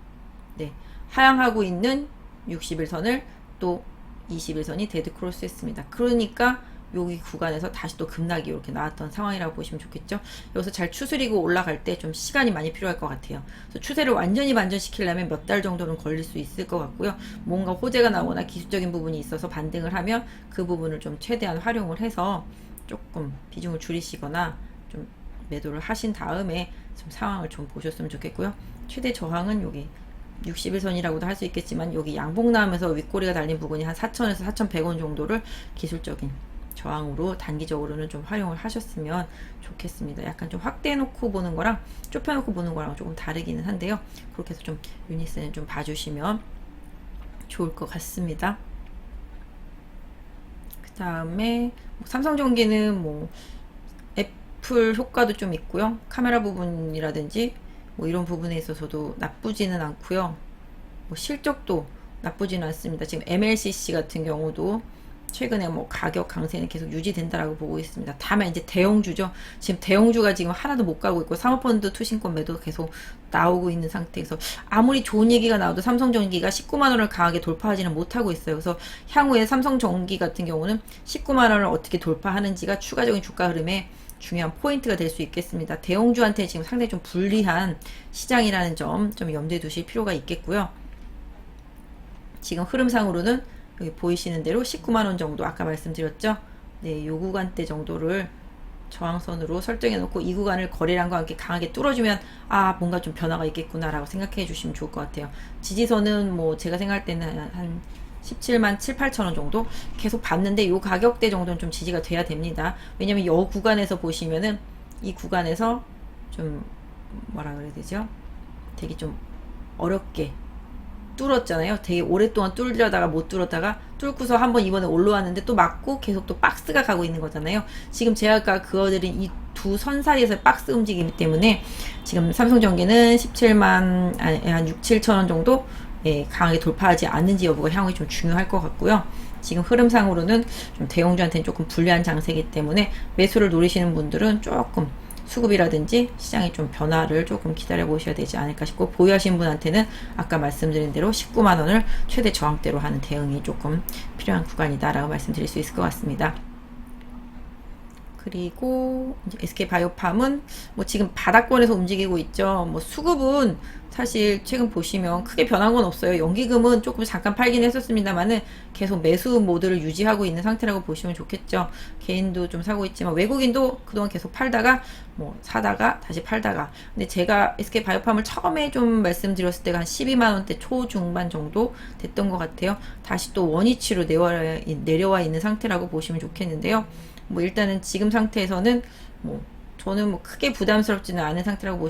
네, 하향하고 있는 60일선을 또 21선이 데드크로스 했습니다. 그러니까 여기 구간에서 다시 또 급락이 이렇게 나왔던 상황이라고 보시면 좋겠죠. 여기서 잘 추스리고 올라갈 때 좀 시간이 많이 필요할 것 같아요. 그래서 추세를 완전히 반전시키려면 몇 달 정도는 걸릴 수 있을 것 같고요. 뭔가 호재가 나거나 기술적인 부분이 있어서 반등을 하면 그 부분을 좀 최대한 활용을 해서 조금 비중을 줄이시거나 좀 매도를 하신 다음에 좀 상황을 좀 보셨으면 좋겠고요. 최대 저항은 여기 61선이라고도 할 수 있겠지만 여기 양봉 나오면서 윗꼬리가 달린 부분이 한 4,000에서 4,100원 정도를 기술적인 저항으로 단기적으로는 좀 활용을 하셨으면 좋겠습니다. 약간 좀 확대해 놓고 보는 거랑 좁혀 놓고 보는 거랑 조금 다르기는 한데요. 그렇게 해서 좀 유니스는 좀 봐주시면 좋을 것 같습니다. 그 다음에 삼성전기는 뭐 애플 효과도 좀 있고요. 카메라 부분이라든지 뭐 이런 부분에 있어서도 나쁘지는 않고요. 뭐 실적도 나쁘지는 않습니다. 지금 MLCC 같은 경우도 최근에 뭐 가격 강세는 계속 유지된다라고 보고 있습니다. 다만 이제 대형주죠. 지금 대형주가 지금 하나도 못 가고 있고 사모펀드 투신권 매도 계속 나오고 있는 상태에서 아무리 좋은 얘기가 나와도 삼성전기가 19만 원을 강하게 돌파하지는 못하고 있어요. 그래서 향후에 삼성전기 같은 경우는 19만 원을 어떻게 돌파하는지가 추가적인 주가 흐름에 중요한 포인트가 될 수 있겠습니다. 대형주한테 지금 상당히 좀 불리한 시장이라는 점 좀 염두에 두실 필요가 있겠고요. 지금 흐름상으로는 여기 보이시는 대로 19만 원 정도 아까 말씀드렸죠. 네, 요 구간대 정도를 저항선으로 설정해 놓고 이 구간을 거래량과 함께 강하게 뚫어주면 아 뭔가 좀 변화가 있겠구나 라고 생각해 주시면 좋을 것 같아요. 지지선은 뭐 제가 생각할 때는 한 17만 7, 8천 원 정도 계속 봤는데 요 가격대 정도는 좀 지지가 돼야 됩니다. 왜냐면 요 구간에서 보시면은 이 구간에서 좀 뭐라 그래야 되죠? 되게 좀 어렵게 뚫었잖아요. 되게 오랫동안 뚫려다가 못 뚫었다가 뚫고서 한번 이번에 올라왔는데 또 맞고 계속 또 박스가 가고 있는 거잖아요. 지금 제가 아까 그어드린 이 두 선 사이에서 박스 움직이기 때문에 지금 삼성전기는 17만 한 6, 7천 원 정도 예, 강하게 돌파하지 않는지 여부가 향후에 좀 중요할 것 같고요. 지금 흐름상으로는 좀 대형주한테는 조금 불리한 장세이기 때문에 매수를 노리시는 분들은 조금 수급이라든지 시장의 좀 변화를 조금 기다려 보셔야 되지 않을까 싶고, 보유하신 분한테는 아까 말씀드린 대로 19만 원을 최대 저항대로 하는 대응이 조금 필요한 구간이다라고 말씀드릴 수 있을 것 같습니다. 그리고 이제 SK바이오팜은 뭐 지금 바닥권에서 움직이고 있죠. 뭐 수급은 사실 최근 보시면 크게 변한 건 없어요. 연기금은 조금 잠깐 팔긴 했었습니다만은 계속 매수 모드를 유지하고 있는 상태라고 보시면 좋겠죠. 개인도 좀 사고 있지만 외국인도 그동안 계속 팔다가 뭐 사다가 다시 팔다가, 근데 제가 SK바이오팜을 처음에 좀 말씀드렸을 때가 한 12만 원대 초중반 정도 됐던 것 같아요. 다시 또 원위치로 내려와 있는 상태라고 보시면 좋겠는데요. 뭐 일단은 지금 상태에서는 뭐 저는 뭐 크게 부담스럽지는 않은 상태라고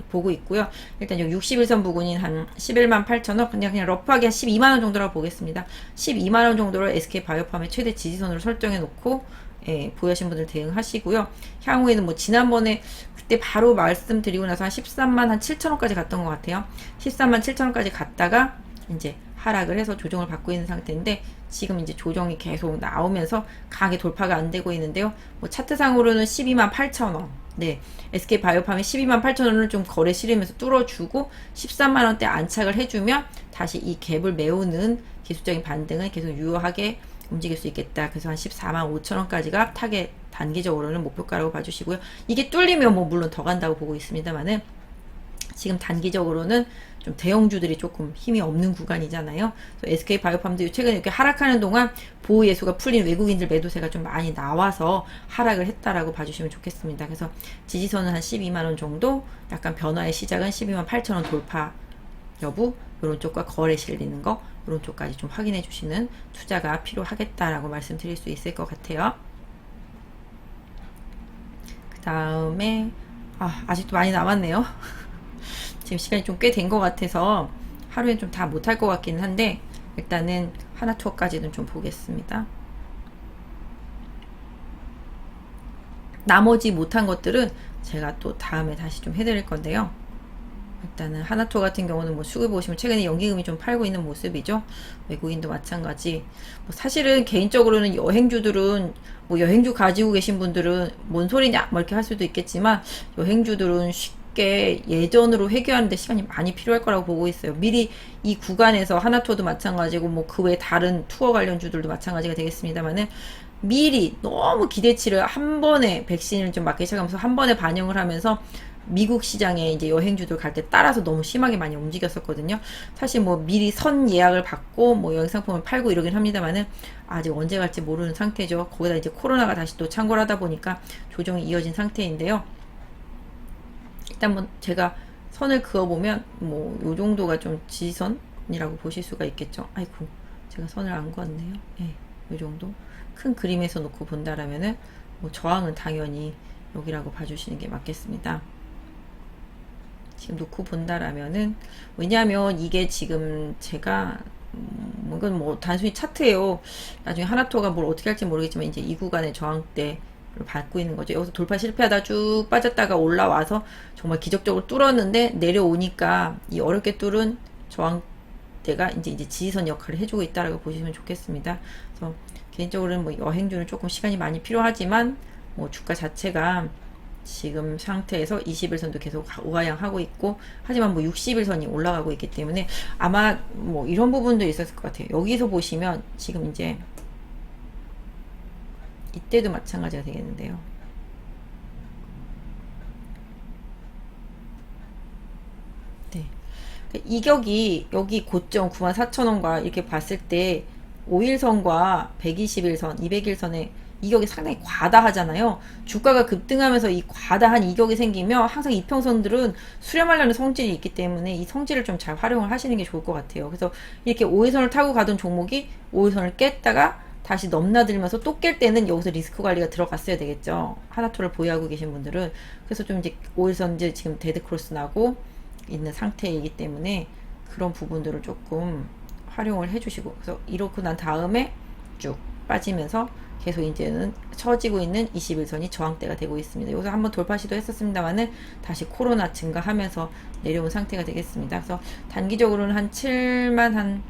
보고 있고요. 일단 여기 61선 부근인 한 11만 8천 원, 그냥 러프하게 한 12만 원 정도라고 보겠습니다. 12만 원 정도를 SK바이오팜의 최대 지지선으로 설정해 놓고 예, 보유하신 분들 대응하시고요. 향후에는 뭐 지난번에 그때 바로 말씀드리고 나서 한 13만 한 7천 원까지 갔던 것 같아요. 13만 7천 원까지 갔다가 이제 하락을 해서 조정을 받고 있는 상태인데, 지금 이제 조정이 계속 나오면서 강하게 돌파가 안 되고 있는데요. 뭐 차트상으로는 12만 8천 원. 네. SK바이오팜이 12만 8천 원을 좀 거래 실으면서 뚫어주고 13만 원대 안착을 해주면 다시 이 갭을 메우는 기술적인 반등은 계속 유효하게 움직일 수 있겠다. 그래서 한 14만 5천 원까지가 타겟, 단기적으로는 목표가라고 봐주시고요. 이게 뚫리면 뭐 물론 더 간다고 보고 있습니다만은 지금 단기적으로는 좀 대형주들이 조금 힘이 없는 구간이잖아요. SK바이오팜도 최근에 이렇게 하락하는 동안 보호 예수가 풀린 외국인들 매도세가 좀 많이 나와서 하락을 했다라고 봐주시면 좋겠습니다. 그래서 지지선은 한 12만 원 정도, 약간 변화의 시작은 12만 8천 원 돌파 여부, 이런 쪽과 거래 실리는 거, 이런 쪽까지 좀 확인해 주시는 투자가 필요하겠다라고 말씀드릴 수 있을 것 같아요. 그 다음에 아직도 많이 남았네요. 지금 시간이 좀 꽤 된 것 같아서 하루엔 좀 다 못할 것 같기는 한데, 일단은 하나투어까지는 좀 보겠습니다. 나머지 못한 것들은 제가 또 다음에 다시 좀 해드릴 건데요. 일단은 하나투어 같은 경우는 뭐 수급 보시면 최근에 연기금이 좀 팔고 있는 모습이죠. 외국인도 마찬가지. 뭐 사실은 개인적으로는 여행주들은 뭐 여행주 가지고 계신 분들은 뭔 소리냐 뭐 이렇게 할 수도 있겠지만, 여행주들은 쉽게 예전으로 회귀하는데 시간이 많이 필요할 거라고 보고 있어요. 미리 이 구간에서 하나투어도 마찬가지고 뭐 그 외 다른 투어 관련주들도 마찬가지가 되겠습니다만은, 미리 너무 기대치를 한 번에 백신을 좀 맞기 시작하면서 한 번에 반영을 하면서 미국 시장에 이제 여행주들 갈 때 따라서 너무 심하게 많이 움직였었거든요. 사실 뭐 미리 선 예약을 받고 뭐 여행 상품을 팔고 이러긴 합니다만은 아직 언제 갈지 모르는 상태죠. 거기다 이제 코로나가 다시 또 창궐 하다 보니까 조정이 이어진 상태인데요. 일단 뭐 제가 선을 그어보면 뭐 요 정도가 좀 지선이라고 보실 수가 있겠죠. 아이고, 제가 선을 안 그었네요. 예, 요 정도 큰 그림에서 놓고 본다라면은 뭐 저항은 당연히 여기라고 봐주시는 게 맞겠습니다. 지금 놓고 본다라면은, 왜냐하면 이게 지금 제가 이건 뭐 단순히 차트예요. 나중에 하나투어가 뭘 어떻게 할지 모르겠지만 이제 이 구간의 저항대를 밟고 있는 거죠. 여기서 돌파 실패하다 쭉 빠졌다가 올라와서 정말 기적적으로 뚫었는데, 내려오니까 이 어렵게 뚫은 저항 때가 이제 지지선 역할을 해주고 있다라고 보시면 좋겠습니다. 그래서 개인적으로는 뭐 여행주는 조금 시간이 많이 필요하지만 뭐 주가 자체가 지금 상태에서 20일선도 계속 우하향하고 있고, 하지만 뭐 60일선이 올라가고 있기 때문에 아마 뭐 이런 부분도 있었을 것 같아요. 여기서 보시면 지금 이제 이때도 마찬가지가 되겠는데요. 네. 이격이 여기 고점 94,000원과 이렇게 봤을 때 5일선과 121선, 200일선에 이격이 상당히 과다하잖아요. 주가가 급등하면서 이 과다한 이격이 생기면 항상 이평선들은 수렴하려는 성질이 있기 때문에 이 성질을 좀 잘 활용을 하시는 게 좋을 것 같아요. 그래서 이렇게 5일선을 타고 가던 종목이 5일선을 깼다가 다시 넘나들면서 또 깰 때는 여기서 리스크 관리가 들어갔어야 되겠죠. 하나투를 보유하고 계신 분들은. 그래서 좀 이제 5일선 이제 지금 데드크로스 나고 있는 상태이기 때문에 그런 부분들을 조금 활용을 해주시고, 그래서 이렇게 난 다음에 쭉 빠지면서 계속 이제는 처지고 있는 21선이 저항대가 되고 있습니다. 여기서 한번 돌파 시도했었습니다만은 다시 코로나 증가하면서 내려온 상태가 되겠습니다. 그래서 단기적으로는 한 7만 한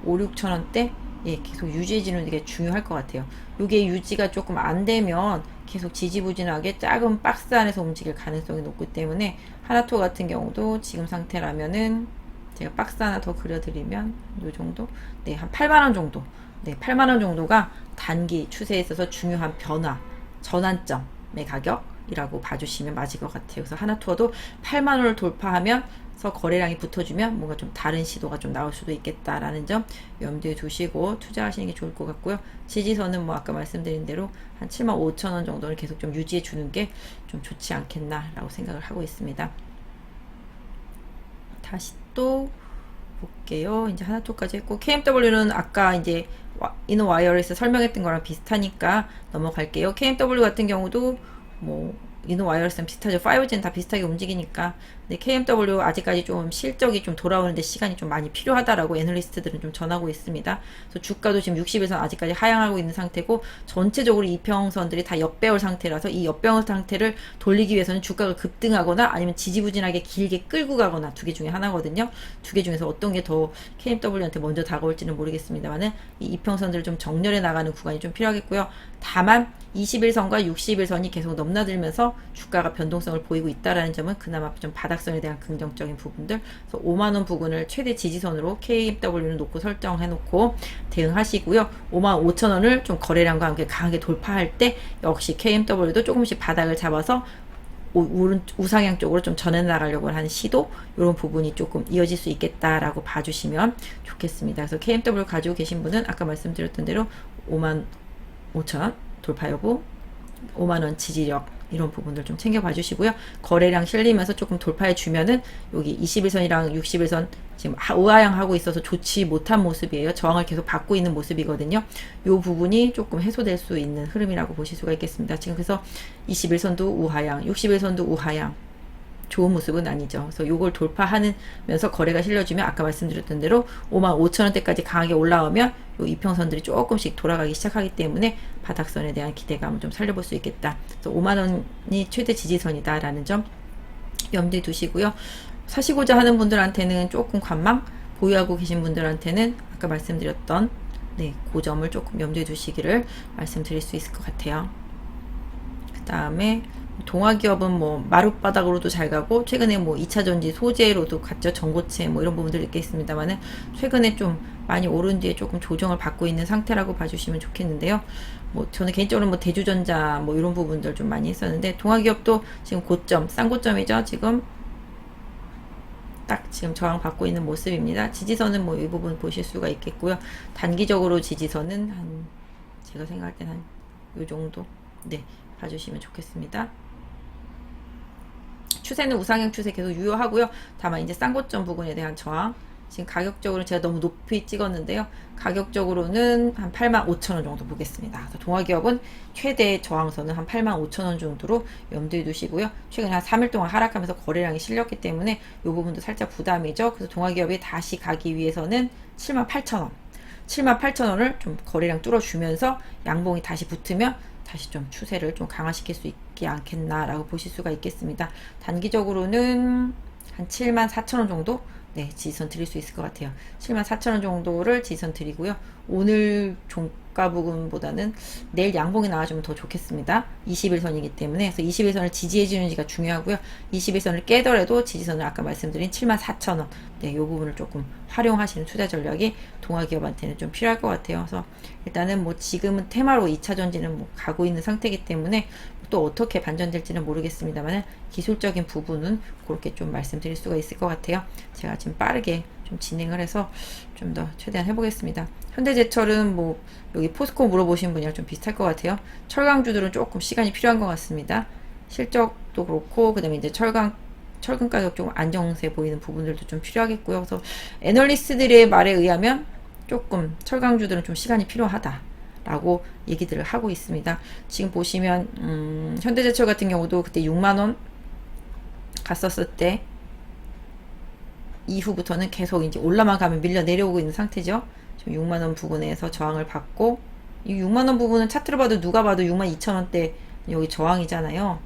5, 6천 원대 예, 계속 유지해주는 게 중요할 것 같아요. 이게 유지가 조금 안 되면 계속 지지부진하게 작은 박스 안에서 움직일 가능성이 높기 때문에 하나투 같은 경우도 지금 상태라면은 제가 박스 하나 더 그려드리면 이 정도, 네, 한 8만원 정도, 네, 8만원 정도가 단기 추세에 있어서 중요한 변화, 전환점의 가격이라고 봐주시면 맞을 것 같아요. 그래서 하나투어도 8만원을 돌파하면서 거래량이 붙어주면 뭔가 좀 다른 시도가 좀 나올 수도 있겠다라는 점 염두에 두시고 투자하시는 게 좋을 것 같고요. 지지선은 뭐 아까 말씀드린 대로 한 75,000원 정도를 계속 좀 유지해 주는 게 좀 좋지 않겠나라고 생각을 하고 있습니다. 다시 또 볼게요. 이제 하나토까지 했고, KMW는 아까 이제 이노와이어에서 설명했던 거랑 비슷하니까 넘어갈게요. KMW 같은 경우도 뭐 이노와이어스랑 비슷하죠. 5G는 다 비슷하게 움직이니까. 근데 KMW 아직까지 좀 실적이 좀 돌아오는데 시간이 좀 많이 필요하다라고 애널리스트들은 좀 전하고 있습니다. 그래서 주가도 지금 60에서 아직까지 하향하고 있는 상태고, 전체적으로 이평선들이 다 역배열 상태라서 이 역배열 상태를 돌리기 위해서는 주가가 급등하거나 아니면 지지부진하게 길게 끌고 가거나 두 개 중에 하나거든요. 두 개 중에서 어떤 게 더 KMW한테 먼저 다가올지는 모르겠습니다만은 이 이평선들을 좀 정렬해 나가는 구간이 좀 필요하겠고요. 다만 21선과 61선이 계속 넘나들면서 주가가 변동성을 보이고 있다라는 점은 그나마 좀 바닥선에 대한 긍정적인 부분들. 그래서 5만원 부근을 최대 지지선으로 KMW를 놓고 설정해 놓고 대응하시고요. 55,000원을 좀 거래량과 함께 강하게 돌파할 때 역시 KMW도 조금씩 바닥을 잡아서 우상향 쪽으로 좀 전해 나가려고 하는 시도, 이런 부분이 조금 이어질 수 있겠다라고 봐주시면 좋겠습니다. 그래서 KMW 가지고 계신 분은 아까 말씀드렸던 대로 55,000원 돌파 여부, 5만원 지지력, 이런 부분들 좀 챙겨봐 주시고요. 거래량 실리면서 조금 돌파해 주면은 여기 21선이랑 61선 지금 우하향하고 있어서 좋지 못한 모습이에요. 저항을 계속 받고 있는 모습이거든요. 이 부분이 조금 해소될 수 있는 흐름이라고 보실 수가 있겠습니다. 지금 그래서 21선도 우하향, 61선도 우하향, 좋은 모습은 아니죠. 그래서 요걸 돌파하면서 거래가 실려주면 아까 말씀드렸던 대로 55,000원대까지 강하게 올라오면 요 이평선들이 조금씩 돌아가기 시작하기 때문에 바닥선에 대한 기대감을 좀 살려볼 수 있겠다. 그래서 5만원이 최대 지지선이다라는 점 염두에 두시고요. 사시고자 하는 분들한테는 조금 관망, 보유하고 계신 분들한테는 아까 말씀드렸던 네, 그 점을 조금 염두에 두시기를 말씀드릴 수 있을 것 같아요. 그 다음에 동아기업은 뭐 마룻바닥으로도 잘 가고, 최근에 뭐 2차전지 소재로도 갔죠. 전고체 뭐 이런 부분들이 있겠습니다만은 최근에 좀 많이 오른 뒤에 조금 조정을 받고 있는 상태라고 봐주시면 좋겠는데요. 뭐 저는 개인적으로 뭐 대주전자 뭐 이런 부분들 좀 많이 했었는데, 동아기업도 지금 고점, 싼 고점이죠. 지금 딱 지금 저항 받고 있는 모습입니다. 지지선은 뭐 이 부분 보실 수가 있겠고요. 단기적으로 지지선은 한 제가 생각할 때는 한 요 정도 네 봐주시면 좋겠습니다. 추세는 우상향 추세 계속 유효하고요. 다만 이제 쌍고점 부분에 대한 저항, 지금 가격적으로 제가 너무 높이 찍었는데요. 가격적으로는 한 85,000원 정도 보겠습니다. 동아기업은 최대 저항선은 한 85,000원 정도로 염두에 두시고요. 최근에 한 3일 동안 하락하면서 거래량이 실렸기 때문에 이 부분도 살짝 부담이죠. 그래서 동아기업이 다시 가기 위해서는 78,000원, 78,000원을 좀 거래량 뚫어주면서 양봉이 다시 붙으면 다시 좀 추세를 좀 강화시킬 수 있지 않겠나라고 보실 수가 있겠습니다. 단기적으로는 한 74,000원 정도 네, 지지선 드릴 수 있을 것 같아요. 74,000원 정도를 지지선 드리고요. 오늘 종가 부분보다는 내일 양봉이 나와주면 더 좋겠습니다. 21선이기 때문에. 그래서 21선을 지지해주는지가 중요하고요. 21선을 깨더라도 지지선을 아까 말씀드린 74,000원. 네, 요 부분을 조금 활용하시는 투자 전략이 동아기업한테는 좀 필요할 것 같아요. 그래서 일단은 뭐 지금은 테마로 2차 전지는 뭐 가고 있는 상태이기 때문에 또 어떻게 반전될지는 모르겠습니다만 기술적인 부분은 그렇게 좀 말씀드릴 수가 있을 것 같아요. 제가 지금 빠르게 좀 진행을 해서 좀 더 최대한 해보겠습니다. 현대제철은 뭐 여기 포스코 물어보신 분이랑 좀 비슷할 것 같아요. 철강주들은 조금 시간이 필요한 것 같습니다. 실적도 그렇고 그다음에 이제 철근 가격 좀 안정세 보이는 부분들도 좀 필요하겠고요. 그래서 애널리스트들의 말에 의하면 조금 철강주들은 좀 시간이 필요하다 라고 얘기들을 하고 있습니다. 지금 보시면 현대제철 같은 경우도 그때 6만원 갔었을 때 이후부터는 계속 이제 올라만 가면 밀려 내려오고 있는 상태죠. 지금 6만원 부근에서 저항을 받고 이 6만원 부분은 차트로 봐도 누가 봐도 62,000원대 여기 저항이잖아요.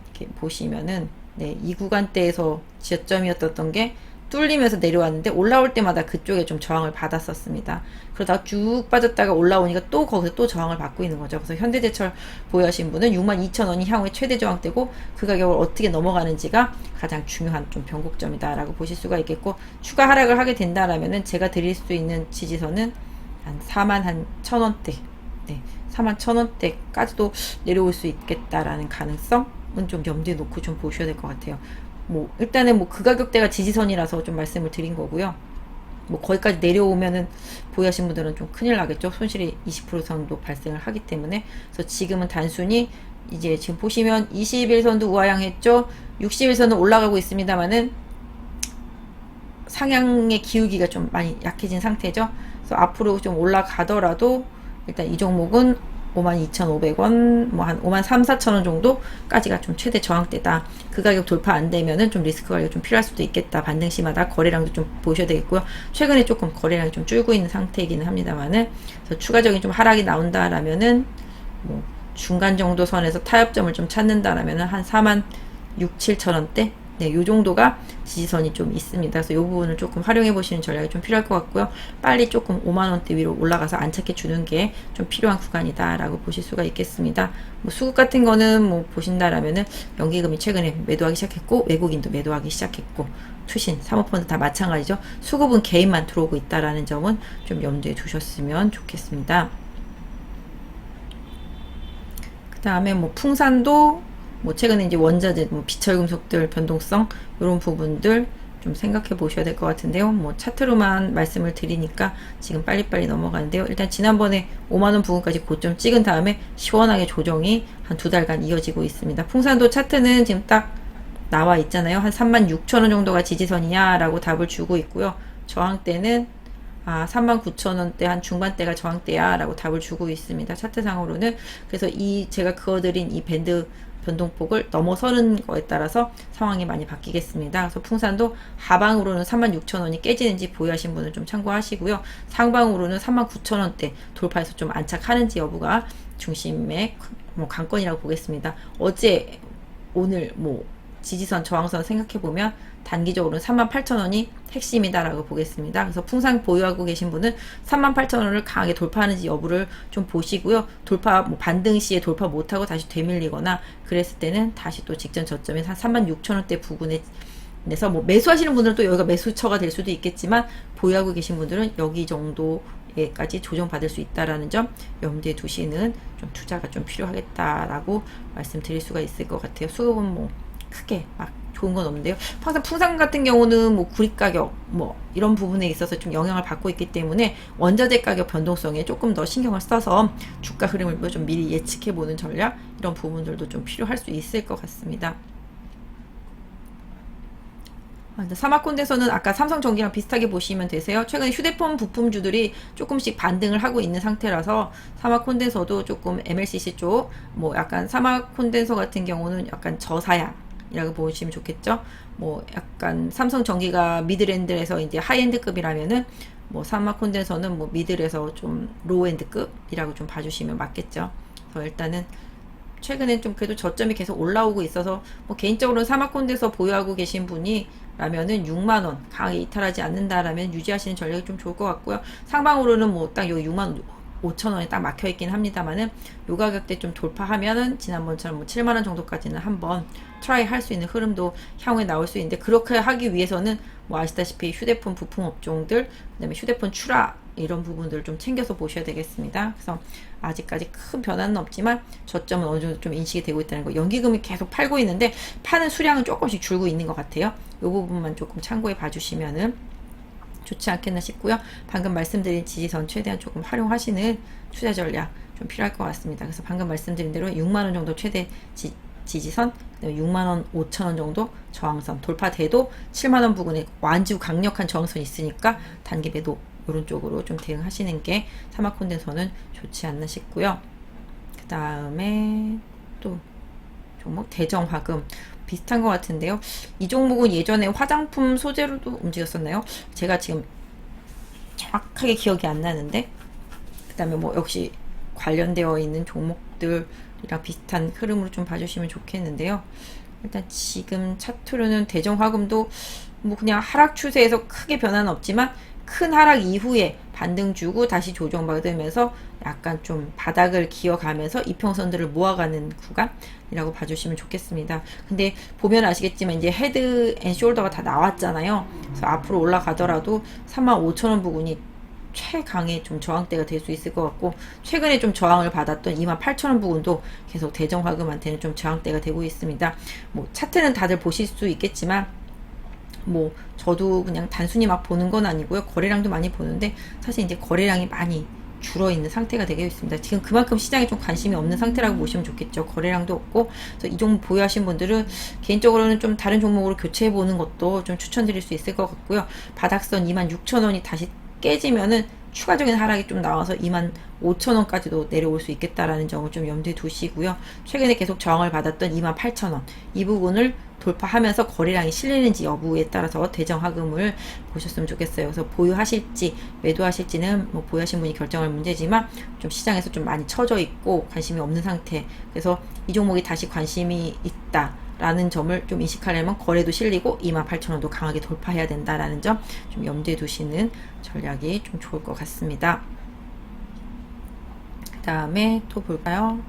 이렇게 보시면은 네, 이 구간대에서 지점이었던 게 뚫리면서 내려왔는데 올라올 때마다 그쪽에 좀 저항을 받았었습니다. 그러다가 쭉 빠졌다가 올라오니까 또 거기서 또 저항을 받고 있는 거죠. 그래서 현대제철 보유하신 분은 62,000원이 향후에 최대 저항대고 그 가격을 어떻게 넘어가는지가 가장 중요한 좀 변곡점이다라고 보실 수가 있겠고 추가 하락을 하게 된다라면은 제가 드릴 수 있는 지지선은 한 41,000원대, 네, 41,000원대까지도 내려올 수 있겠다라는 가능성은 좀 염두에 놓고 좀 보셔야 될 것 같아요. 뭐 일단은 뭐 그 가격대가 지지선이라서 좀 말씀을 드린 거고요. 뭐 거기까지 내려오면은 보유하신 분들은 좀 큰일 나겠죠. 손실이 20% 정도 발생을 하기 때문에. 그래서 지금은 단순히 이제 지금 보시면 21선도 우하향했죠. 61선은 올라가고 있습니다만은 상향의 기울기가 좀 많이 약해진 상태죠. 그래서 앞으로 좀 올라가더라도 일단 이 종목은 52,500원, 뭐 한 53,400원 정도까지가 좀 최대 저항대다. 그 가격 돌파 안 되면은 좀 리스크 관리가 좀 필요할 수도 있겠다. 반등 시마다 거래량도 좀 보셔야 되겠고요. 최근에 조금 거래량이 좀 줄고 있는 상태이기는 합니다만은, 그래서 추가적인 좀 하락이 나온다라면은, 뭐 중간 정도 선에서 타협점을 좀 찾는다라면은 한 46,700원대? 네, 요 정도가 지지선이 좀 있습니다. 그래서 요 부분을 조금 활용해 보시는 전략이 좀 필요할 것 같고요. 빨리 조금 5만원대 위로 올라가서 안착해 주는 게 좀 필요한 구간이다라고 보실 수가 있겠습니다. 뭐 수급 같은 거는 뭐 보신다라면은 연기금이 최근에 매도하기 시작했고 외국인도 매도하기 시작했고 투신, 사모펀드 다 마찬가지죠. 수급은 개인만 들어오고 있다라는 점은 좀 염두에 두셨으면 좋겠습니다. 그 다음에 뭐 풍산도 뭐 최근에 이제 원자재, 뭐 비철금속들 변동성 이런 부분들 좀 생각해 보셔야 될 것 같은데요. 뭐 차트로만 말씀을 드리니까 지금 빨리빨리 넘어가는데요. 일단 지난번에 5만원 부근까지 고점 찍은 다음에 시원하게 조정이 한 2달간 이어지고 있습니다. 풍산도 차트는 지금 딱 나와 있잖아요. 한 36,000원 정도가 지지선이야 라고 답을 주고 있고요. 저항대는 39,000원대 한 중반대가 저항대야 라고 답을 주고 있습니다. 차트상으로는. 그래서 이 제가 그어드린 이 밴드 변동폭을 넘어서는 거에 따라서 상황이 많이 바뀌겠습니다. 그래서 풍산도 하방으로는 36,000원이 깨지는지 보유하신 분은 좀 참고하시고요. 상방으로는 39,000원대 돌파해서 좀 안착하는지 여부가 중심의 뭐 관건이라고 보겠습니다. 어제 오늘 뭐 지지선 저항선 생각해보면 단기적으로는 38,000원이 핵심이다라고 보겠습니다. 그래서 풍산 보유하고 계신 분은 38,000원을 강하게 돌파하는지 여부를 좀 보시고요. 돌파 뭐 반등 시에 돌파 못하고 다시 되밀리거나 그랬을 때는 다시 또 직전 저점에 한 36,000원대 부근에 내서 뭐 매수하시는 분들은 또 여기가 매수처가 될 수도 있겠지만 보유하고 계신 분들은 여기 정도에까지 조정받을 수 있다라는 점 염두에 두시는 좀 투자가 좀 필요하겠다라고 말씀드릴 수가 있을 것 같아요. 수급은 뭐 크게 막 좋은 건 없는데요. 항상 풍산 같은 경우는 뭐 구리 가격 뭐 이런 부분에 있어서 좀 영향을 받고 있기 때문에 원자재 가격 변동성에 조금 더 신경을 써서 주가 흐름을 좀 미리 예측해 보는 전략 이런 부분들도 좀 필요할 수 있을 것 같습니다. 사마콘대에서는 아까 삼성전기랑 비슷하게 보시면 되세요. 최근에 휴대폰 부품주들이 조금씩 반등을 하고 있는 상태라서 사마콘덴서도 조금 MLCC 쪽 뭐 약간 사마콘덴서 같은 경우는 약간 저사양이라고 보시면 좋겠죠. 뭐 약간 삼성전기가 미드랜드에서 이제 하이엔드급이라면은 뭐 사마콘덴서는 뭐 미들에서 좀 로우엔드급이라고 좀 봐주시면 맞겠죠. 그래서 일단은 최근엔 좀 그래도 저점이 계속 올라오고 있어서 뭐 개인적으로는 사마콘대에서 보유하고 계신 분이 라면은 6만원 강하게 이탈하지 않는다라면 유지하시는 전략이 좀 좋을 것 같고요. 상방으로는 뭐 딱 여기 6만 5천원에 딱 막혀 있긴 합니다만은 요 가격대 좀 돌파하면은 지난번처럼 뭐 7만원 정도까지는 한번 트라이 할 수 있는 흐름도 향후에 나올 수 있는데, 그렇게 하기 위해서는 뭐 아시다시피 휴대폰 부품 업종들, 그다음에 휴대폰 출하 이런 부분들을 좀 챙겨서 보셔야 되겠습니다. 그래서 아직까지 큰 변화는 없지만 저점은 어느 정도 좀 인식이 되고 있다는 거. 연기금이 계속 팔고 있는데 파는 수량은 조금씩 줄고 있는 것 같아요. 이 부분만 조금 참고해 봐주시면은 좋지 않겠나 싶고요. 방금 말씀드린 지지선 최대한 조금 활용하시는 투자 전략 좀 필요할 것 같습니다. 그래서 방금 말씀드린 대로 6만원 정도 최대 지지선, 6만원 5천원 정도 저항선 돌파돼도 7만원 부근에 완주 강력한 저항선이 있으니까 단기 매도 이런 쪽으로 좀 대응하시는 게 사마콘덴서는 좋지 않나 싶고요. 그 다음에 또 종목 대정화금 비슷한 것 같은데요. 이 종목은 예전에 화장품 소재로도 움직였었나요? 제가 지금 정확하게 기억이 안 나는데, 그 다음에 뭐 역시 관련되어 있는 종목들이랑 비슷한 흐름으로 좀 봐주시면 좋겠는데요. 일단 지금 차트로는 대정화금도 뭐 그냥 하락 추세에서 크게 변화는 없지만 큰 하락 이후에 반등 주고 다시 조정받으면서 약간 좀 바닥을 기어가면서 이평선들을 모아가는 구간이라고 봐주시면 좋겠습니다. 근데 보면 아시겠지만 이제 헤드 앤 숄더가 다 나왔잖아요. 그래서 앞으로 올라가더라도 35,000원 부근이 최강의 좀 저항대가 될 수 있을 것 같고, 최근에 좀 저항을 받았던 28,000원 부근도 계속 대정화금한테는 좀 저항대가 되고 있습니다. 뭐 차트는 다들 보실 수 있겠지만 뭐 저도 그냥 단순히 막 보는 건 아니고요. 거래량도 많이 보는데 사실 이제 거래량이 많이 줄어 있는 상태가 되고 있습니다. 지금 그만큼 시장에 좀 관심이 없는 상태라고 보시면 좋겠죠. 거래량도 없고. 그래서 이 종목 보유하신 분들은 개인적으로는 좀 다른 종목으로 교체해 보는 것도 좀 추천드릴 수 있을 것 같고요. 바닥선 26,000원이 다시 깨지면은 추가적인 하락이 좀 나와서 25,000원까지도 내려올 수 있겠다라는 점을 좀 염두에 두시고요. 최근에 계속 저항을 받았던 28,000원 이 부분을 돌파하면서 거래량이 실리는지 여부에 따라서 대정화금을 보셨으면 좋겠어요. 그래서 보유하실지 매도하실지는 뭐 보유하신 분이 결정할 문제지만 좀 시장에서 좀 많이 처져 있고 관심이 없는 상태. 그래서 이 종목이 다시 관심이 있다 라는 점을 좀 인식하려면 거래도 실리고 28,000원도 강하게 돌파해야 된다라는 점 좀 염두에 두시는 전략이 좀 좋을 것 같습니다. 그 다음에 또 볼까요?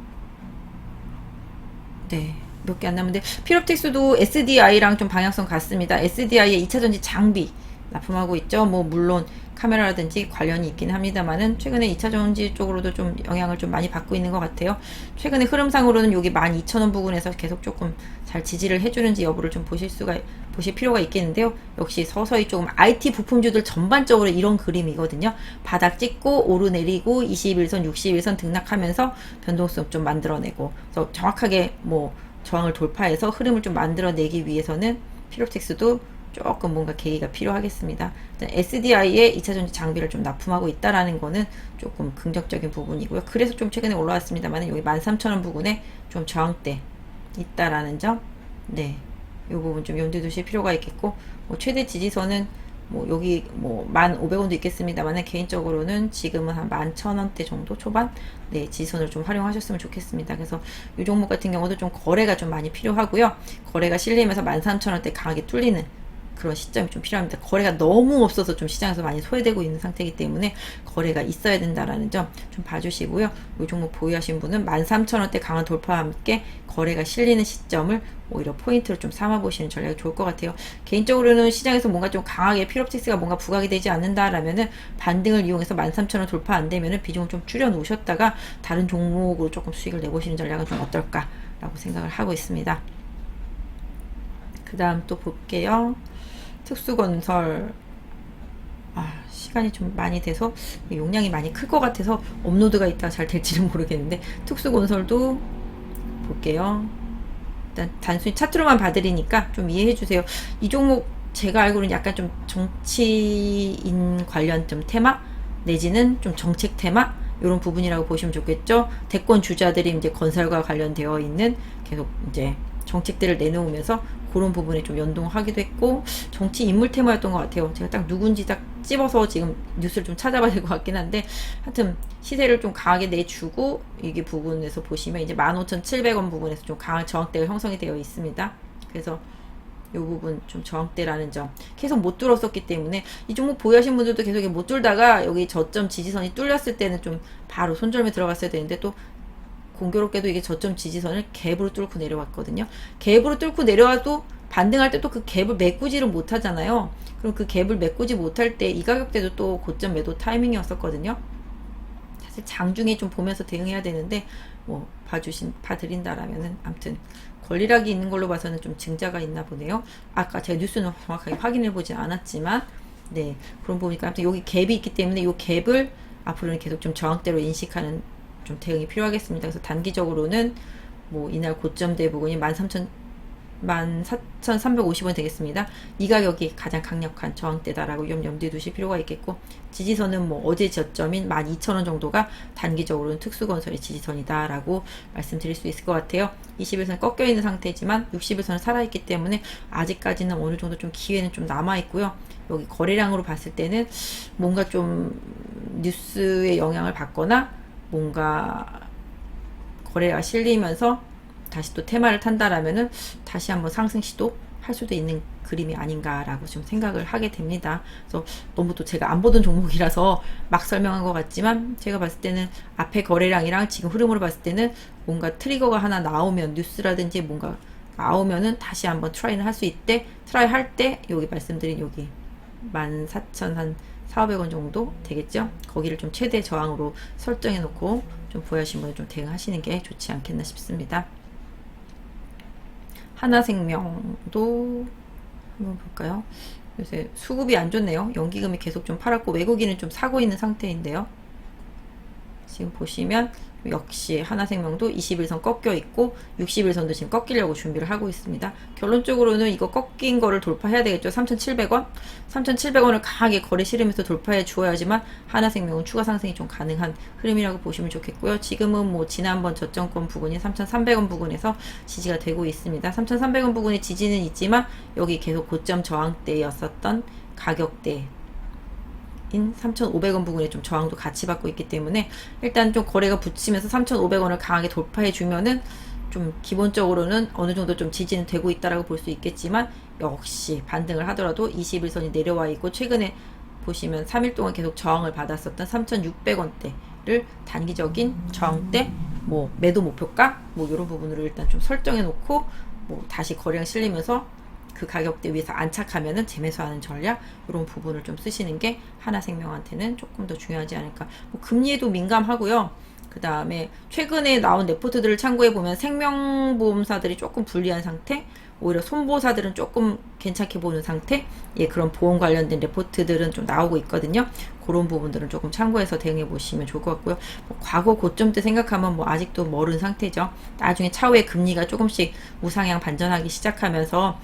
네, 몇 개 안 남은데 필옵틱스도 SDI랑 좀 방향성 같습니다. SDI의 2차전지 장비 납품하고 있죠. 뭐 물론 카메라라든지 관련이 있긴 합니다만은 최근에 2차전지 쪽으로도 좀 영향을 좀 많이 받고 있는 것 같아요. 최근에 흐름상으로는 여기 12,000원 부근에서 계속 조금 잘 지지를 해주는지 여부를 좀 보실 필요가 있겠는데요. 역시 서서히 조금 IT 부품주들 전반적으로 이런 그림이거든요. 바닥 찍고 오르내리고 21선 61선 등락하면서 변동성 좀 만들어내고, 그래서 정확하게 뭐 저항을 돌파해서 흐름을 좀 만들어내기 위해서는 필옵틱스도 조금 뭔가 계기가 필요하겠습니다. SDI의 2차전지 장비를 좀 납품하고 있다라는 거는 조금 긍정적인 부분이고요. 그래서 좀 최근에 올라왔습니다만 여기 13,000원 부근에 좀 저항대 있다라는 점, 네, 이 부분 좀 염두에 두실 필요가 있겠고, 뭐 최대 지지선은 뭐 여기 뭐 1,500원도 있겠습니다만 개인적으로는 지금은 한 11,000원대 정도 초반, 네, 지지선을 좀 활용하셨으면 좋겠습니다. 그래서 이 종목 같은 경우도 좀 거래가 좀 많이 필요하고요. 거래가 실리면서 13,000원대 강하게 뚫리는 그런 시점이 좀 필요합니다. 거래가 너무 없어서 좀 시장에서 많이 소외되고 있는 상태이기 때문에 거래가 있어야 된다라는 점 좀 봐주시고요. 이 종목 보유하신 분은 13,000원대 강한 돌파와 함께 거래가 실리는 시점을 오히려 포인트로 좀 삼아보시는 전략이 좋을 것 같아요. 개인적으로는 시장에서 뭔가 좀 강하게 필옵틱스가 뭔가 부각이 되지 않는다라면은 반등을 이용해서 13,000원 돌파 안 되면은 비중을 좀 줄여 놓으셨다가 다른 종목으로 조금 수익을 내보시는 전략은 좀 어떨까라고 생각을 하고 있습니다. 그 다음 또 볼게요. 특수건설, 시간이 좀 많이 돼서 용량이 많이 클 것 같아서 업로드가 있다가 잘 될지는 모르겠는데 특수건설도 볼게요. 일단 단순히 차트로만 봐드리니까 좀 이해해 주세요. 이 종목 제가 알고는 약간 좀 정치인 관련 좀 테마 내지는 좀 정책 테마 이런 부분이라고 보시면 좋겠죠. 대권 주자들이 이제 건설과 관련되어 있는 계속 이제 정책들을 내놓으면서 그런 부분에 좀 연동하기도 했고, 정치 인물 테마였던 것 같아요. 제가 딱 누군지 딱 찝어서 지금 뉴스를 좀 찾아봐야 될 것 같긴 한데, 하여튼 시세를 좀 강하게 내주고 이게 부분에서 보시면 이제 15,700원 부분에서 좀 강한 저항대가 형성이 되어 있습니다. 그래서 이 부분 좀 저항대라는 점 계속 못 뚫었었기 때문에 이 종목 보유하신 분들도 계속 못 뚫다가 여기 저점 지지선이 뚫렸을 때는 좀 바로 손절매 들어갔어야 되는데 또 공교롭게도 이게 저점 지지선을 갭으로 뚫고 내려왔거든요. 갭으로 뚫고 내려와도 반등할 때 또 그 갭을 메꾸지를 못하잖아요. 그럼 그 갭을 메꾸지 못할 때 이 가격대도 또 고점 매도 타이밍이었었거든요. 사실 장중에 좀 보면서 대응해야 되는데 뭐 봐드린다라면은 아무튼 권리락이 있는 걸로 봐서는 좀 증자가 있나 보네요. 아까 제가 뉴스는 정확하게 확인해 보진 않았지만 네 그럼 보니까 아무튼 여기 갭이 있기 때문에 이 갭을 앞으로는 계속 좀 저항대로 인식하는 좀 대응이 필요하겠습니다. 그래서 단기적으로는 뭐 이날 고점대 부분이 14,350원 되겠습니다. 이 가격이 가장 강력한 저항대다라고 염두에 두실 필요가 있겠고 지지선은 뭐 어제 저점인 12,000원 정도가 단기적으로는 특수건설의 지지선이다라고 말씀드릴 수 있을 것 같아요. 21선 꺾여 있는 상태지만 61선은 살아있기 때문에 아직까지는 어느 정도 좀 기회는 좀 남아있고요. 여기 거래량으로 봤을 때는 뭔가 좀 뉴스의 영향을 받거나 뭔가 거래가 실리면서 다시 또 테마를 탄다라면은 다시 한번 상승 시도 할 수도 있는 그림이 아닌가라고 좀 생각을 하게 됩니다. 그래서 너무 또 제가 안 보던 종목이라서 막 설명한 것 같지만 제가 봤을 때는 앞에 거래량이랑 지금 흐름으로 봤을 때는 뭔가 트리거가 하나 나오면 뉴스라든지 뭔가 나오면은 다시 한번 트라이를 할 수 있대. 트라이 할 때 여기 말씀드린 여기 14,400원 정도 되겠죠? 거기를 좀 최대 저항으로 설정해 놓고 좀 보유하신 분은 좀 대응하시는 게 좋지 않겠나 싶습니다. 하나생명도 한번 볼까요? 요새 수급이 안 좋네요. 연기금이 계속 좀 팔았고 외국인은 좀 사고 있는 상태인데요. 지금 보시면 역시 하나생명도 21선 꺾여 있고 61선도 지금 꺾이려고 준비를 하고 있습니다. 결론적으로는 이거 꺾인 거를 돌파해야 되겠죠. 3,700원 3,700원을 강하게 거래 실으면서 돌파해 주어야지만 하나생명은 추가 상승이 좀 가능한 흐름이라고 보시면 좋겠고요. 지금은 뭐 지난번 저점권 부근이 3,300원 부근에서 지지가 되고 있습니다. 3,300원 부근에 지지는 있지만 여기 계속 고점 저항대였었던 가격대 3,500원 부근에 좀 저항도 같이 받고 있기 때문에 일단 좀 거래가 붙이면서 3,500원을 강하게 돌파해 주면은 좀 기본적으로는 어느 정도 좀 지지는 되고 있다라고 볼 수 있겠지만 역시 반등을 하더라도 21선이 내려와 있고 최근에 보시면 3일 동안 계속 저항을 받았었던 3,600원대를 단기적인 저항대 뭐 매도 목표가 뭐 이런 부분으로 일단 좀 설정해 놓고 뭐 다시 거래량 실리면서 그 가격대 위에서 안착하면은 재매수하는 전략 이런 부분을 좀 쓰시는 게 하나생명한테는 조금 더 중요하지 않을까. 뭐 금리에도 민감하고요. 그 다음에 최근에 나온 레포트들을 참고해 보면 생명보험사들이 조금 불리한 상태, 오히려 손보사들은 조금 괜찮게 보는 상태, 예 그런 보험 관련된 레포트들은 좀 나오고 있거든요. 그런 부분들은 조금 참고해서 대응해 보시면 좋을 것 같고요. 뭐 과거 고점 때 생각하면 뭐 아직도 멀은 상태죠. 나중에 차후에 금리가 조금씩 우상향 반전하기 시작하면서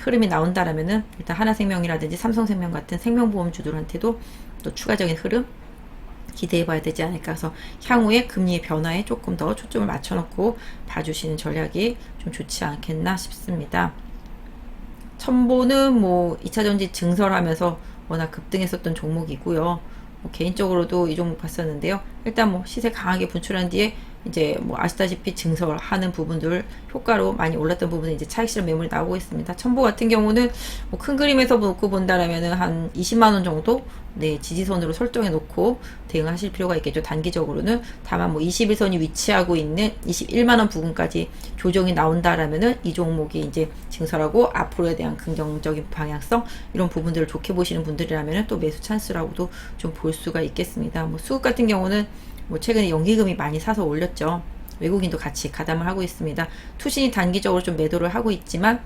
흐름이 나온다라면은 일단 하나생명이라든지 삼성생명 같은 생명보험주들한테도 또 추가적인 흐름 기대해봐야 되지 않을까. 그래서 향후에 금리의 변화에 조금 더 초점을 맞춰놓고 봐주시는 전략이 좀 좋지 않겠나 싶습니다. 첨보는 뭐 2차전지 증설하면서 워낙 급등했었던 종목이고요. 뭐 개인적으로도 이 종목 봤었는데요. 일단 뭐 시세 강하게 분출한 뒤에 이제 뭐 아시다시피 증설하는 부분들 효과로 많이 올랐던 부분에 이제 차익 실현 매물이 나오고 있습니다. 첨보 같은 경우는 뭐 큰 그림에서 놓고 본다라면은 한 20만 원 정도 네 지지선으로 설정해 놓고 대응하실 필요가 있겠죠. 단기적으로는 다만 뭐 21선이 위치하고 있는 21만 원 부근까지 조정이 나온다라면은 이 종목이 이제 증설하고 앞으로에 대한 긍정적인 방향성 이런 부분들을 좋게 보시는 분들이라면은 또 매수 찬스라고도 좀 볼 수가 있겠습니다. 뭐 수급 같은 경우는 뭐 최근에 연기금이 많이 사서 올렸죠. 외국인도 같이 가담을 하고 있습니다. 투신이 단기적으로 좀 매도를 하고 있지만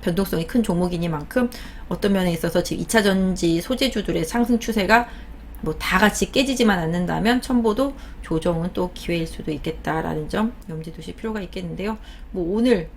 변동성이 큰 종목이니만큼 어떤 면에 있어서 지금 2차전지 소재주들의 상승 추세가 뭐 다 같이 깨지지만 않는다면 첨보도 조정은 또 기회일 수도 있겠다라는 점 염두에 두실 필요가 있겠는데요. 뭐 오늘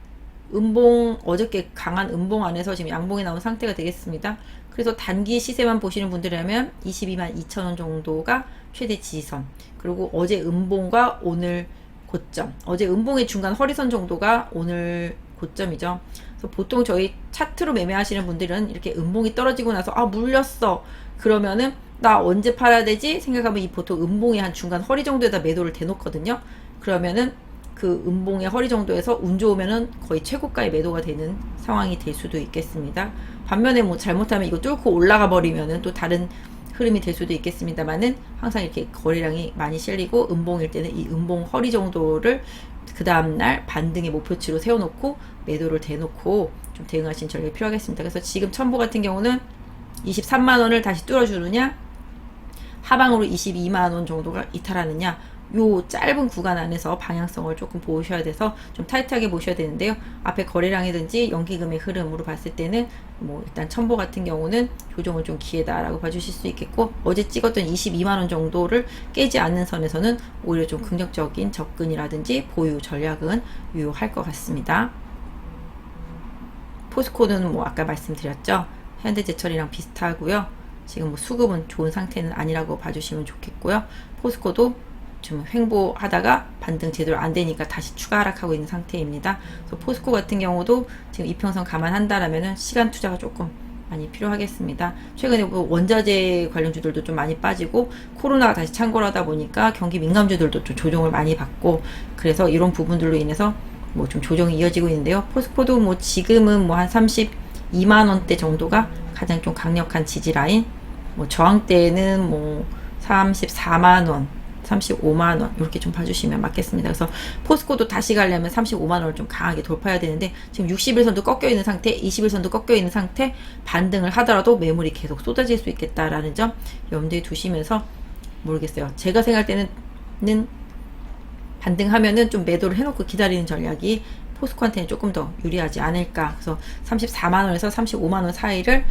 음봉 어저께 강한 음봉 안에서 지금 양봉이 나온 상태가 되겠습니다. 그래서 단기 시세만 보시는 분들이라면 22만 2천원 정도가 최대 지지선, 그리고 어제 음봉과 오늘 고점, 어제 음봉의 중간 허리선 정도가 오늘 고점이죠. 그래서 보통 저희 차트로 매매하시는 분들은 이렇게 음봉이 떨어지고 나서 아 물렸어 그러면은 나 언제 팔아야 되지 생각하면 이 보통 음봉의 한 중간 허리 정도에다 매도를 대놓거든요. 그러면은 그 음봉의 허리 정도에서 운 좋으면은 거의 최고가의 매도가 되는 상황이 될 수도 있겠습니다. 반면에 뭐 잘못하면 이거 뚫고 올라가 버리면은 또 다른 흐름이 될 수도 있겠습니다만은 항상 이렇게 거래량이 많이 실리고 음봉일 때는 이 음봉 허리 정도를 그 다음날 반등의 목표치로 세워놓고 매도를 대놓고 좀 대응하신 전략이 필요하겠습니다. 그래서 지금 첨보 같은 경우는 23만원을 다시 뚫어주느냐 하방으로 22만원 정도가 이탈하느냐, 요 짧은 구간 안에서 방향성을 조금 보셔야 돼서 좀 타이트하게 보셔야 되는데요. 앞에 거래량이든지 연기금의 흐름으로 봤을 때는 뭐 일단 첨보 같은 경우는 조정을 좀 기회다라고 봐주실 수 있겠고, 어제 찍었던 22만원 정도를 깨지 않는 선에서는 오히려 좀 긍정적인 접근이라든지 보유 전략은 유효할 것 같습니다. 포스코는 뭐 아까 말씀드렸죠. 현대제철이랑 비슷하고요. 지금 뭐 수급은 좋은 상태는 아니라고 봐주시면 좋겠고요. 포스코도 좀 횡보하다가 반등 제대로 안 되니까 다시 추가 하락하고 있는 상태입니다. 그래서 포스코 같은 경우도 지금 이평선 감안한다라면은 시간 투자가 조금 많이 필요하겠습니다. 최근에 뭐 원자재 관련주들도 좀 많이 빠지고 코로나가 다시 창궐하다 보니까 경기 민감주들도 좀 조정을 많이 받고, 그래서 이런 부분들로 인해서 뭐 좀 조정이 이어지고 있는데요. 포스코도 뭐 지금은 뭐 한 32만원대 정도가 가장 좀 강력한 지지 라인, 뭐 저항대는 뭐 34만원, 35만원 이렇게 좀 봐주시면 맞겠습니다. 그래서 포스코도 다시 가려면 35만원을 좀 강하게 돌파해야 되는데, 지금 60일선도 꺾여 있는 상태, 20일선도 꺾여 있는 상태, 반등을 하더라도 매물이 계속 쏟아질 수 있겠다라는 점 염두에 두시면서, 모르겠어요. 제가 생각할 때는 반등하면은 좀 매도를 해놓고 기다리는 전략이 포스코한테는 조금 더 유리하지 않을까. 그래서 34만원에서 35만원 사이를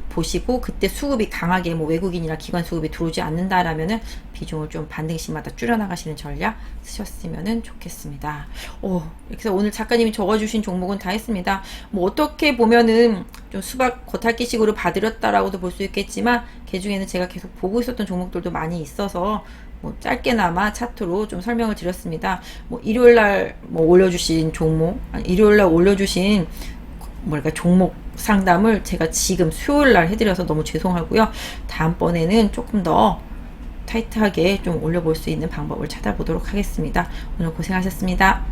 보시고, 그때 수급이 강하게 뭐 외국인이나 기관 수급이 들어오지 않는다라면은 비중을 좀 반등시마다 줄여나가시는 전략 쓰셨으면 좋겠습니다. 이렇게 해서 오늘 작가님이 적어주신 종목은 다 했습니다. 뭐 어떻게 보면은 좀 수박 겉핥기식으로 봐드렸다라고도 볼 수 있겠지만, 그 중에는 제가 계속 보고 있었던 종목들도 많이 있어서 뭐 짧게나마 차트로 좀 설명을 드렸습니다. 뭐 일요일날 뭐 올려주신 종목, 일요일날 올려주신 뭐랄까 종목 상담을 제가 지금 수요일날 해드려서 너무 죄송하고요. 다음번에는 조금 더 타이트하게 좀 올려볼 수 있는 방법을 찾아보도록 하겠습니다. 오늘 고생하셨습니다.